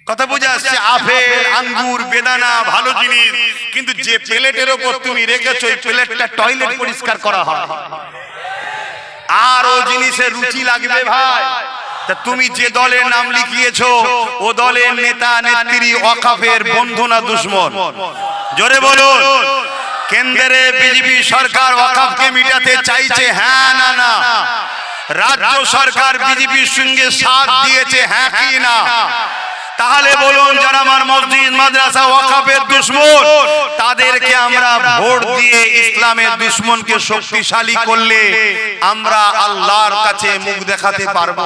কথা বুঝে আসছে, আপেল আঙ্গুর বেদানা ভালো জিনিস, কিন্তু যে প্লেটের ওপর তুমি রেখেছো ওই প্লেটটা টয়লেট পরিষ্কার করা হয়, আর ও জিনিসের রুচি লাগবে ভাই। তা তুমি যে দলের নাম লিখিয়েছো ও দলের নেতা নেত্রী ওয়াকফের বন্ধু না দুশমন? জোরে বলুন। কেন্দ্রে বিজেপি সরকার ওয়াকফকে মিটাতে চাইছে, হ্যাঁ না না? রাজ্য সরকার বিজেপির সঙ্গে সাথ দিয়েছে, হ্যাঁ কি না? তাহলে বলুন, যারা আমার মসজিদ মাদ্রাসা ওয়াকফের দুশমন তাদেরকে আমরা ভোট দিয়ে ইসলামের দুশমনকে শক্তিশালী করলে আমরা আল্লাহর কাছে মুখ দেখাতে পারবো।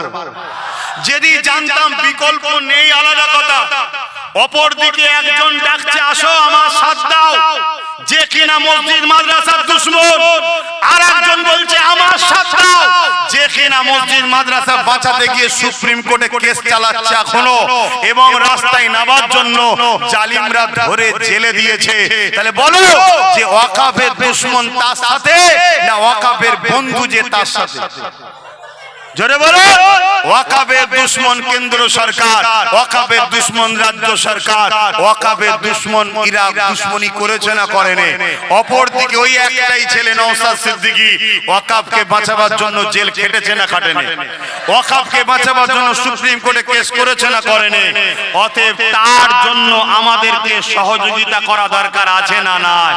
যদি জানতাম বিকল্প নেই আলাদা কথা, অপর দিকে একজন ডাকছে আসো আমার সাথ দাও, যে কিনা মসজিদ মাদ্রাসার দুশমন, আর একজন বলছে আমার সাথ দাও, যে কিনা মসজিদ মাদ্রাসা বাঁচাতে গিয়ে সুপ্রিম কোর্টে কেস চালাচ্ছে এখনো, এবং রাস্তায় নামার জন্য জালিমরা ধরে জেলে দিয়েছে। তাহলে বলো যে ওয়াকফের দুশমন তার সাথে না ওয়াকফের বন্ধু যে তার সাথে? জোরে বলো। ওয়াকফের দুশমন কেন্দ্র সরকার, ওয়াকফের দুশমন রাজ্য সরকার, ওয়াকফের দুশমন ইরাক দুশমনি করেছে না করেনি? অপর দিকে ওই একটাই ছেলে নওশাদ সিদ্দিকী ওয়াকফকে বাঁচাবার জন্য জেল খেটেছে না খাটেনি? ওয়াকফকে বাঁচাবার জন্য সুপ্রিম কোর্টে কেস করেছে না করেনি? অতএব তার জন্য আমাদেরকে সহযোগিতা করা দরকার আছে না নাই?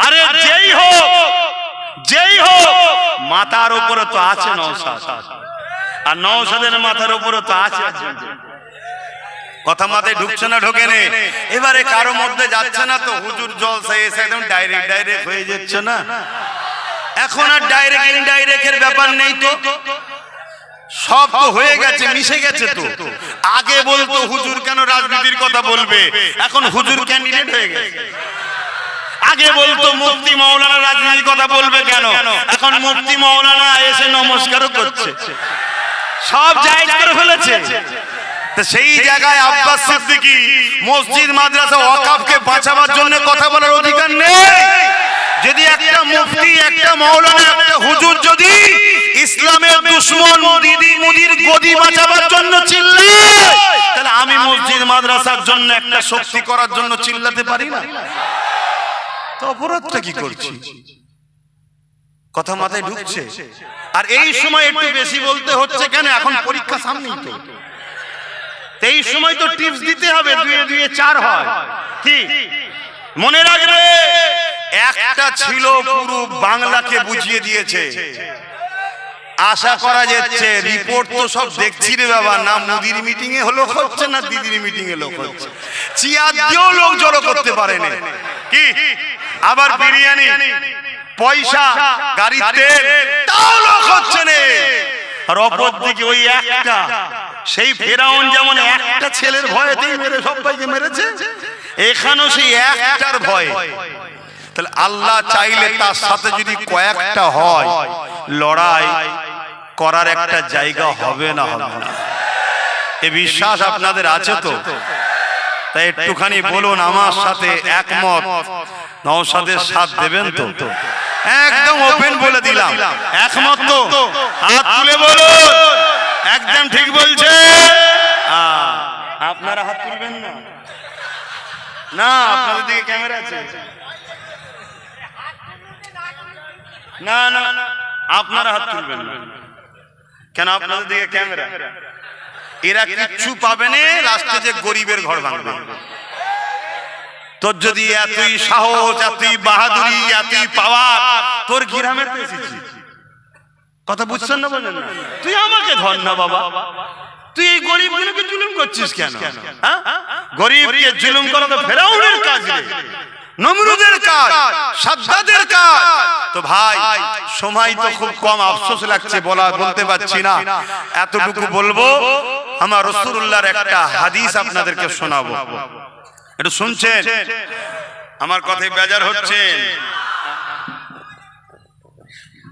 আরে যেই হোক যেই হোক, মাথার উপরে তো আছে নওশাদ, আর নওশাদের মাথার উপরে তো আছে। কথা মাথায় ঢুকছে না ঢোকে নেই? এবারে কারো মধ্যে যাচ্ছে না তো হুজুর জলসা এসে একদম ডাইরেক্ট হয়ে যাচ্ছে না? এখন আর ডাইরেক্ট ইনডাইরেক্টের ব্যাপার নেই, তো সব তো হয়ে গেছে, মিশে গেছে। তো আগে বলতো হুজুর কেন রাজনীতির কথা বলবে, এখন হুজুর ক্যান্ডিডেট হয়ে গেছে। আগে বলতো মুফতি মাওলানা রাজনীতির কথা বলবে কেন, এখন মুফতি মাওলানা এসে নমস্কারও করছে, সব জায়েজ করে ফেলেছে। তো সেই জায়গায় আব্বাস সিদ্দিকী মসজিদ মাদ্রাসা ওয়াকফকে বাঁচাবার জন্য কথা বলার অধিকার নেই? যদি একটা মুফতি, একটা মাওলানা, একটা হুজুর যদি ইসলামের দুশমন দিদি মুদির গদি বাঁচাবার জন্য চিল্লায়, তাহলে আমি মসজিদ মাদ্রাসার জন্য একটা শক্তি করার জন্য চিল্লাতে পারি না? তো অপরাধটা কি করছি? কথা মাথায় ঢুকছে? আর এই সময় একটু বেশি বলতে হচ্ছে কেন? এখন পরীক্ষা সামনেই, তো এই সময় তো টিপস দিতে হবে, 2 2 4 হয়। কি মনে রাখবে, একটা ছিল পুরো বাংলাকে বুঝিয়ে দিয়েছে। আশা করা যাচ্ছে, রিপোর্ট তো সব দেখছি রে বাবা, না মুদির মিটিং এ হলো হচ্ছে, না দিদির মিটিং এ লোক হচ্ছে, চেয়ার দিয়েও লোক জড়ো করতে পারে না। কি আবার বিরিয়ানি, পয়সা, গাড়ির তেল, তাও লোক হচ্ছে না। আর অপর দিকে ওই একটা, সেই ফেরাউন যেমন একটা ছেলের ভয়েতেই মেরে সবাইকে মেরেছে, এখানেও সেই একটার ভয়। তাহলে আল্লাহ চাইলে তার সাথে যদি কয়েকটা হয়, লড়াই করার একটা জায়গা হবে না? হবে না? এই বিশ্বাস আপনাদের আছে তো? তাই একটুখানি বলুন আমার সাথে একমত, নওশাদের সাথ দেবেন তো? একদম ওপেন বলে দিলাম, একমত তো? হাত তুলে বলুন, একদম ঠিক বলছে। আপনারা হাত তুলবেন না? না, আপনাদের দিকে ক্যামেরা আছে। না না, আপনারা হাত তুলবেন না কেন? আপনাদের দিকে ক্যামেরা। এরা কিচ্ছু পাবে না, লাস্টে যে গরিবের ঘর ভাঙবে। তোর যদি এতই সাহস, এতই বাহাদুরি, এতই পাওয়ার, তোর গ্রামে তো এসেছি। কথা বুঝছেন না? বলেন না, তুই আমাকে ধর না বাবা, তুই এই গরিবগুলোকে জুলুম করছিস কেন? গরিবকে জুলুম করা তো ফেরাউনের কাজ, নমরুদের কাজ, সাদ্দাদের কাজ। তো ভাই সময় তো খুব কম, আফসোস লাগছে বলতে পারছি না, এতটুকু বলবো। আমার রাসূলুল্লাহর একটা হাদিস আপনাদেরকে শোনাবো, একটু শুনছেন? আমার কথায় বেজার হচ্ছেন?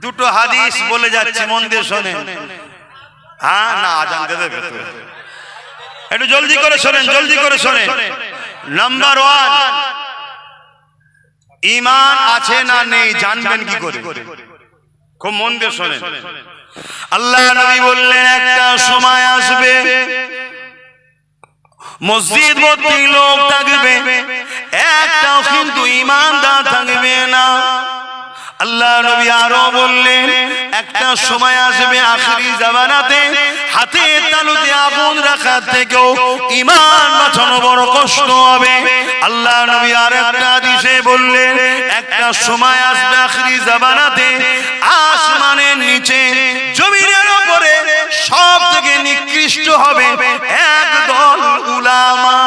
দুটো হাদিস বলে যাচ্ছি, মন দিয়ে শোনেন। হ্যাঁ না, আজান দিয়ে দেবে তো, একটু জলদি করে শোনেন, জলদি করে শোনেন। নাম্বার 1, ঈমান আছে না নেই জানবেন কি করে? খুব মন দিয়ে শোনেন। আল্লাহ নবী বললেন একটা সময় আসবে মসজিদ ভর্তি লোক থাকবে, একটাও কিন্তু ঈমানদার থাকবে না। আল্লাহ নবী আরো বললেন একটা সময় আসবে আখিরি জামানাতে হাতে তালুতে আগুন রাখার থেকেও ঈমান বাঁচানো বড় কষ্ট হবে। আল্লাহ নবী আরেকটা হাদিসে বললেন একটা সময় আসবে আখিরি জামানাতে আসমানের নিচে জমিনের উপরে সবথেকে নিকৃষ্ট হবে একদল উলামা।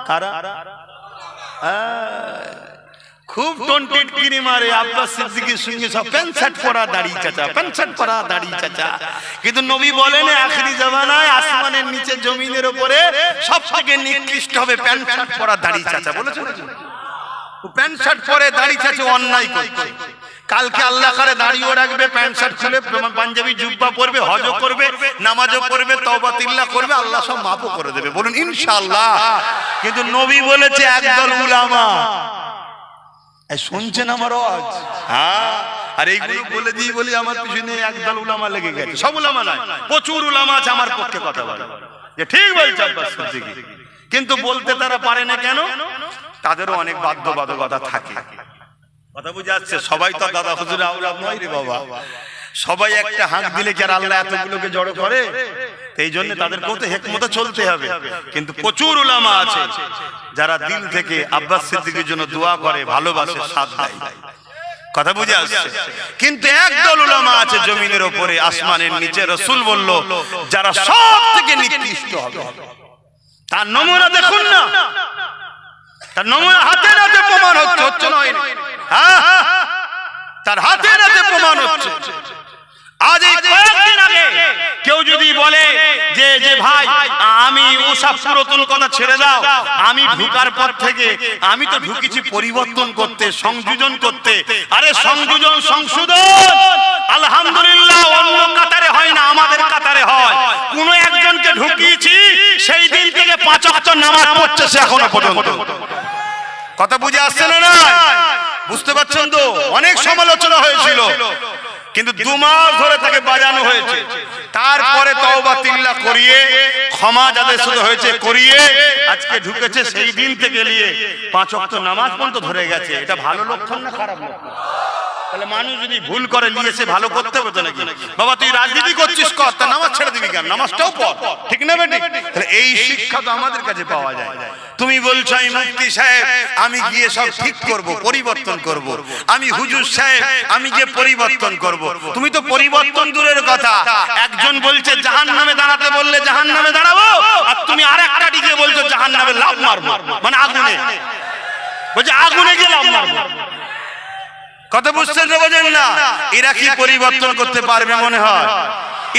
কারা? খুব টন্টেড কিনে মারে আব্বাস সিদ্দিকীর সঙ্গে সব প্যান্ট শার্ট পরা দাড়ি চাচা, প্যান্ট শার্ট পরা দাড়ি চাচা। কিন্তু নবী বলেন আখিরি জামানায় আসমানের নিচে জমিনের উপরে সবথেকে নিকৃষ্ট হবে প্যান্ট শার্ট পরা দাড়ি চাচা। বলেছেন ও প্যান্ট শার্ট পরে দাড়ি চাচা অন্যায় করছে। কালকে আল্লাহ করে দাড়িও রাখবে, প্যান্ট শার্ট খুলে পাঞ্জাবি জুব্বা পরবে, হজও করবে, নামাজও পড়বে, তওবা তিল্লা করবে, আল্লাহ সব মাফও করে দেবে। বলুন ইনশাআল্লাহ। কিন্তু নবী বলেছে একদল উলামা, শুনছেন আমার আওয়াজ? হ্যাঁ, আর এইগুলো বলে দিই বলি আমার পিছনে একদল উলামা লেগে গেছে। সব উলামা নয়, প্রচুর উলামা আছে আমার পক্ষে কথা বলে যে ঠিক বলছে আব্বাস সিদ্দিকী, কিন্তু বলতে তারা পারে না। কেন? তাদেরও অনেক বাধ্যবাধকতা থাকে। কথা বুঝে আসছে? সবাই তো দাদা হুজুর আওলাদ নয় রে বাবা, সবাই একটা হাঁক দিলে কি আর আল্লাহ এতগুলোকে জড়ো করে? এই জন্য তাদেরকেও তো হিকমতে চলতে হবে। কিন্তু প্রচুর উলামা আছে যারা দিল থেকে আব্বাস সিদ্দিকীর জন্য দোয়া করে, ভালোবাসে, সাথ দেয়। কথা বুঝে আসছে? কিন্তু একদল উলামা আছে জমিনের উপরে আসমানের নিচে, রাসূল বলল যারা সবথেকে নিকৃষ্ট হবে। তার নমুনা দেখুন না, তার নমুনা হাতে হাতে প্রমাণ হচ্ছে, হচ্ছে নয়? হ্যাঁ, তার হাতে হাতে প্রমাণ হচ্ছে। আজ এই কয়েকদিন আগে কেউ যদি বলে যে যে ভাই আমি ওসব পুরাতন কথা ছেড়ে দাও, আমি ঢুকার পর থেকে আমি তো ঢুকেছি পরিবর্তন করতে, সংযোজন করতে। আরে সংযোজন সংশোধন আলহামদুলিল্লাহ অন্য কাতারে হয় না, আমাদের কাতারে হয়। কোন একজনকে ঢুকিয়েছি, সেই দিন থেকে 5 ওয়াক্ত নামাজ পড়ছে সে এখনো পর্যন্ত। কথা বুঝে আসছে না? না বুঝতে পারছেন তো? অনেক সমালোচনা হয়েছিল, কিন্তু 2 মাস ধরে তাকে বাজানো হয়েছে। তারপরে তওবা তিল্লা করিয়ে ক্ষমা যাদের সাথে হয়েছে করিয়ে আজকে ঢুকেছে। সেই দিন থেকে নিয়ে 5 ওয়াক্ত নামাজ পর্যন্ত ধরে গেছে। এটা ভালো লক্ষণ না খারাপ লক্ষণ? তাহলে মানুষ যদি ভুল করে নিয়েছে ভালো করতে হবে তো নাকি? বাবা তুই রাজনীতি করছিস কর, তা নামাজ ছেড়ে দিবি কেন? নামাজটাও পড়, ঠিক না বেটি? তাহলে এই শিক্ষা তো আমাদের কাছে পাওয়া যায়। তুমি বলছো আমি মুফতি সাহেব আমি গিয়ে সব ঠিক করব, পরিবর্তন করব, আমি হুজুর সাহেব আমি গিয়ে পরিবর্তন করব। তুমি তো পরিবর্তন দূরের কথা, একজন বলছে জাহান্নামে দাঁড়াতে বললে জাহান্নামে দাঁড়াবো, আর তুমি আরেকটা দিকে বলছো জাহান্নামে লাফ মারবো, মানে আগুনে, বলছে আগুনে গিয়ে লাফ মারবো। কথা বুঝছেন না বোঝেন না? এরা কি পরিবর্তন করতে পারবে মনে হয়?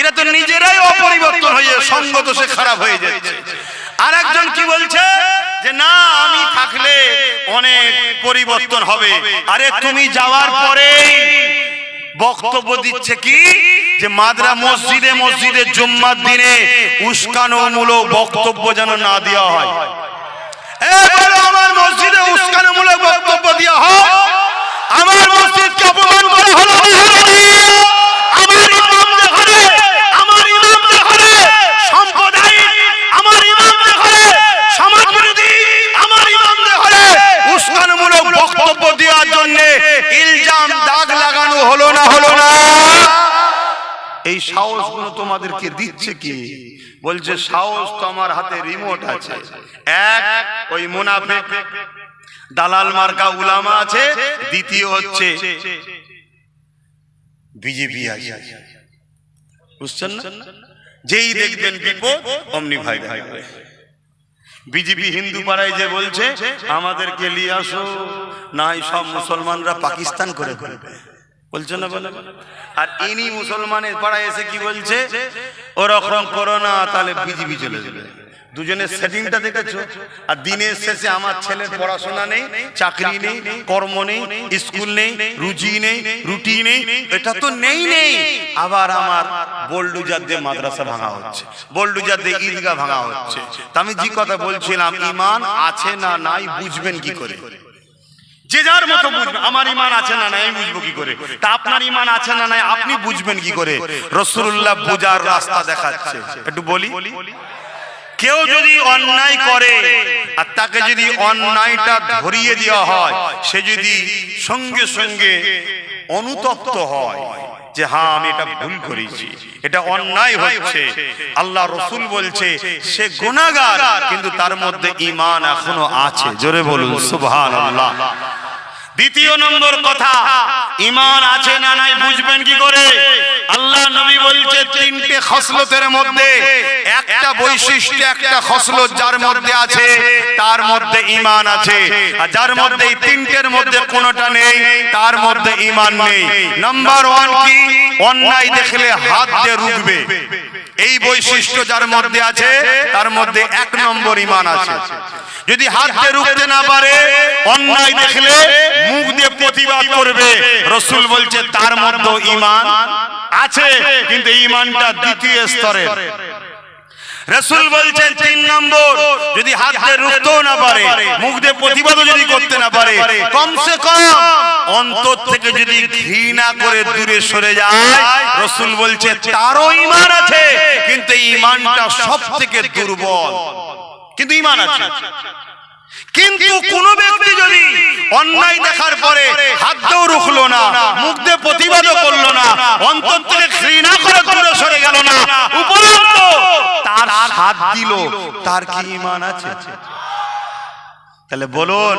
এরা তো নিজেরাই অপরিবর্তন হয়ে সঙ্গত সে খারাপ হয়ে যাচ্ছে। আর একজন কি বলছে যে না আমি থাকলে অনেক পরিবর্তন হবে। আরে তুমি যাওয়ার পরে বক্তব্য দিচ্ছে কি যে মাদ্রা মসজিদে মসজিদে জুম্মার দিনে উস্কানোমূলক বক্তব্য যেন না দেওয়া হয়। এবারে আমার মসজিদে উস্কানোমূলক বক্তব্য দেওয়া হয়, আমার মসজিদকে অপমান করা হলো। আমার ইমাম দেখলে, আমার ইমাম দেখলে সাম্প্রদায়িক, আমার ইমাম দেখলে সমাজ বিরোধী, আমার ইমাম দেখলে উস্কানিমূলক বক্তব্য দেওয়ার জন্য ইলজাম দাগ লাগানো হলো না? হলো না? এই সাহসগুলো তোমাদেরকে দিচ্ছে কি? বলছে সাহস তো আমার হাতে রিমোট আছে। এক ওই মুনাফিক দালাল মার্কা উলামা আছে, দ্বিতীয় হচ্ছে বিজেপি আছে। বুঝছেন না? যেই দেখবেন বিপদ অমনি ভাই ভাই। বিজেপি হিন্দু পাড়ায় যে বলছে আমাদেরকে নিয়ে আসো, নাই সব মুসলমানরা পাকিস্তান করে ফেলবে, বলছে না বলে। আর ইনি মুসলমানের পাড়ায় এসে কি বলছে, ওরকম করো না তাহলে বিজেপি চলে যাবে। দুজনের সেটিংটা দেখেছো? আর দিনের শেষে আমার ছেলের পড়াশোনা নেই, চাকরি নেই, কর্ম নেই, স্কুল নেই, রুজি নেই, রুটি নেই, এটা তো নেই নেই। আবার আমার বোল্ডুজার দিয়ে মাদ্রাসা ভাঙা হচ্ছে, বোল্ডুজার দিয়ে ঈদগাহ ভাঙা হচ্ছে। তা আমি যে কথা বলছিলাম, ঈমান আছে না নাই বুঝবেন কি করে? যে যার মতো বুঝবে। আমার ঈমান আছে না নাই আমি বুঝবো কি করে? তা আপনার ঈমান আছে না নাই আপনি বুঝবেন কি করে? রাসূলুল্লাহ বুঝার রাস্তা দেখাচ্ছে। একটু বলি, কেউ যদি অন্যায় করে আর তাকে যদি অন্যায়টা ধরিয়ে দেওয়া হয়, সে যদি সঙ্গে সঙ্গে অনুতপ্ত হয় যে হ্যাঁ আমি এটা ভুল করেছি, এটা অন্যায় হচ্ছে, আল্লাহ রাসূল বলছে সে গুনাহগার, কিন্তু তার মধ্যে ঈমান এখনো আছে। জোরে বলুন সুবহানাল্লাহ। দ্বিতীয় নম্বর কথা, ঈমান আছে না নাই বুঝবেন কি করে? আল্লাহ নবী বলছে তিনটে খসলতের মধ্যে একটা বৈশিষ্ট্য, একটা খসলত যার মধ্যে আছে তার মধ্যে ঈমান আছে, আর যার মধ্যে এই তিনটের মধ্যে কোনোটা নেই তার মধ্যে ঈমান নেই। নাম্বার 1 কি? অন্যায় দেখলে হাত দিয়ে রুখবে। এই বৈশিষ্ট্য যার মধ্যে আছে তার মধ্যে 1 নম্বর ঈমান আছে। যদি হাত দিয়ে রুখতে না পারে, অন্যায় দেখলে মুখ দিয়ে প্রতিবাদ করবে, রাসূল বলছে তার মধ্যে ঈমান আছে, কিন্তু ঈমানটা দ্বিতীয় স্তরের। রাসূল বলছেন 3 নম্বর, যদি হাত দিয়ে রুখতেও না পারে, মুখ দিয়ে প্রতিবাদও যদি করতে না পারে, কমসে কম অন্তর থেকে যদি ঘৃণা করে দূরে সরে যায়, রাসূল বলছে তারও ঈমান আছে, কিন্তু ঈমানটা সবথেকে দুর্বল, কিন্তু ঈমান আছে। কিন্তু কোন ব্যক্তি যদি অন্যায় দেখার পরে হাত দিয়েও রুখলো না, মুখ দিয়ে প্রতিবাদও করলো না, অন্তর থেকে ঘৃণা করে দূরে সরে গেল না, উপরন্ত তার হাত দিল, তার কি ঈমান আছে? তাহলে বলুন,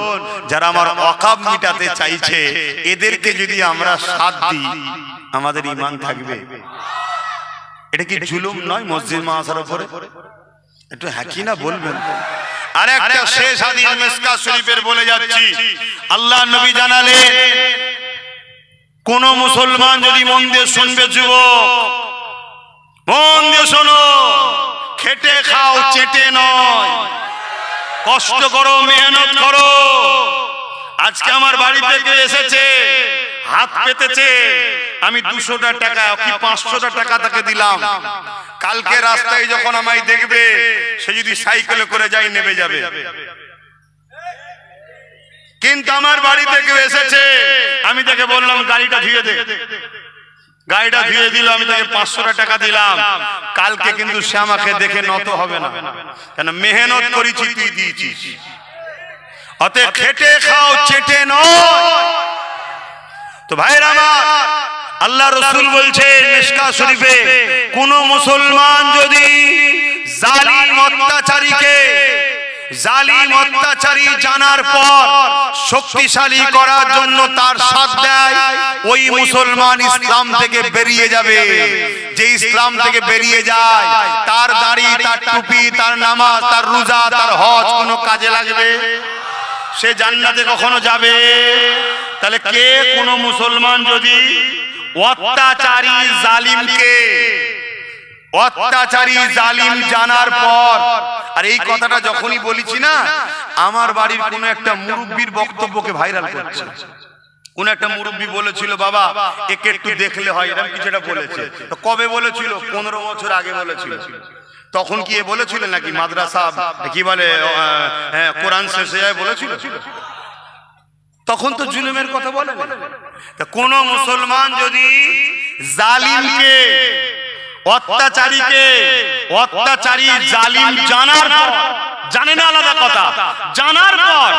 যারা আমার ওয়াকাব মিটাতে চাইছে এদেরকে যদি আমরা সাথ দিই, আমাদের ঈমান থাকবে? এটা কি জুলুম নয় মসজিদ মাদ্রাসার উপরে? একটু হ্যাঁ কি না বলবেন। আর একটা শেষ হাদিস মিসকাত শরীফের বলে যাচ্ছি, আল্লাহ নবী জানালেন কোন মুসলমান যদি মন দিয়ে শুনবে, যুবক মন দিয়ে শোনো, খেটে খাও চেটে নয়, কষ্ট করো, মেহনত করো। আজকে আমার বাড়ি থেকে এসেছে, হাত পেতেছে, আমি 200টা টাকা কি 500টা টাকা তাকে দিলাম। কালকে রাস্তায় যখন আমায় দেখবে, সে যদি সাইকেলে করে যাই নেমে যাবে। কিন্তু আমার বাড়ি থেকে এসেছে, আমি তাকে বললাম গাড়িটা ধুয়ে দে, গাড়িটা ধুয়ে দিল, আমি তাকে 500টা টাকা দিলাম। কালকে কিন্তু সে আমাকে দেখে নত হবে না, কেন মেহনত করেছি, তুই দিয়েছিস। অতএব খেটে খাও চেটে নয়। তো ভাইরা আমার, আল্লাহ রাসূল বলছেন মিশকাত শরীফে, কোন মুসলমান যদি জালিম অত্যাচারী জানার পর শক্তিশালী করার জন্য তার সাথ দেয়, ওই মুসলমান ইসলাম থেকে বেরিয়ে যাবে। যে ইসলাম থেকে বেরিয়ে যায়, তার দাড়ি, তার টুপি, তার নামাজ, তার রোজা, তার হজ কোনো কাজে লাগবে? সে জান্নাতে কখনো যাবে? তাহলে কে কোন মুসলমান যদি অত্যাচারী জালিম জানার পর, আর এই কথাটা যখনই বলেছি না, আমার বাড়ির কোন একটা মুরব্বির বক্তব্যকে ভাইরাল করছে। কোন একটা মুরব্বি বলেছিল, বাবা একে একটু দেখলে হয়, এরকম কিছু একটা বলেছে। তো কবে বলেছিল? 15 বছর আগে বলেছিল। তখন কি এ বলেছিল নাকি মাদ্রাসা কি বলে কোরআন শেষে যায় বলেছিল? তখন তো জুলুমের কথা বলে। কোন মুসলমান যদি জালিমকে, অত্যাচারী জালিম জানার পর, জানে না আলাদা কথা, জানার পর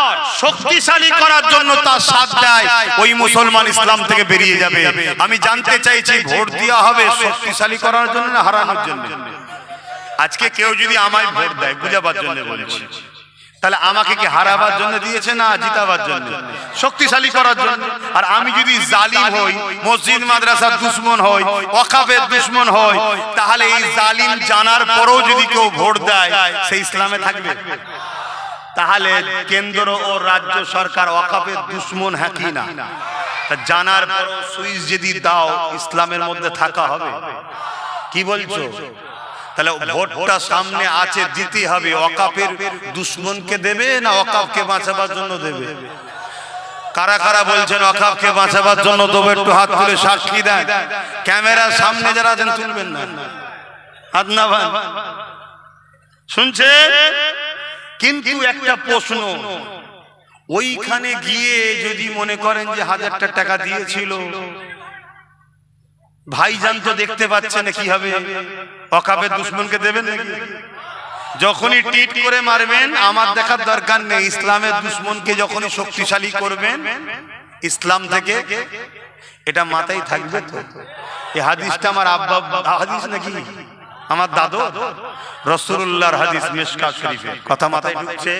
শক্তিশালী করার জন্য তার সাথ দেয়, ওই মুসলমান ইসলাম থেকে বেরিয়ে যাবে। আমি জানতে চাইছি, ভোট দেওয়া হবে শক্তিশালী করার জন্য না হারানোর জন্য? আজকে কেউ যদি আমায় ভোট দেয়, বুঝাবার জন্য বলছি, তাহলে আমাকে কি হারাবার জন্য দিয়েছে না জিতাবার জন্য? শক্তিশালী করার জন্য। আর আমি যদি জালিম হই, মসজিদ মাদ্রাসার দুশমন হই, ওয়াকাফের দুশমন হই, তাহলে এই জালিম জানার পরেও যদি কেউ ভোট দেয়, সে ইসলামে থাকবে? তাহলে কেন্দ্র ও রাজ্য সরকার ওয়াকফের দুশমন হ্যাঁ কি না? তা জানার পর সুইচ যদি দাও ইসলামের মধ্যে থাকা হবে? কি বলছো? তাহলে ভোটটা সামনে আছে, দিতে হবে। ওয়াকফের দুশমনকে দেবে না ওয়াকফকে বাঁচাবার জন্য দেবে? কারা কারা বলছেন ওয়াকফকে বাঁচাবার জন্য দেবে? একটু হাত তুলে সাক্ষী দেন। ক্যামেরার সামনে যারা আছেন তুলবেন না, হাত না ভাই, শুনছে? কিন্তু একটা প্রশ্ন, ওইখানে গিয়ে যদি মনে করেন যে 1000টা টাকা দিয়েছিল, ভাইজান তো দেখতে পাচ্ছেন কি হবে? ওয়াকফের দুশমনকে দেবেন নাকি? যখনই টিট করে মারবেন আমার দেখার দরকার নেই, ইসলামের দুশমনকে যখনই শক্তিশালী করবেন ইসলাম থেকে, এটা মাথায় থাকবে তো। এই হাদিসটা আমার আব্বা হাদিস নাকি আমার দাদু রাসূলুল্লাহর হাদিস, মিশকাত শরীফে। কথা মাথায় ঢুকছে?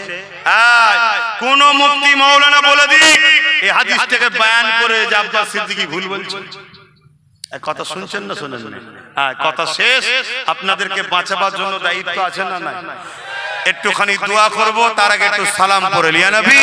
কোন মুফতি মাওলানা বলে দিক এই হাদিসটাকে বয়ান করে যে আব্বাস সিদ্দিকী ভুল বলছে। কথা শুনছেন না শুনেন না? কথা শেষ। আপনাদেরকে বাঁচাবার জন্য দায়িত্ব আছে না নাই? একটুখানি দোয়া করব, তার আগে একটু সালাম পড়ে লিয়া নবী।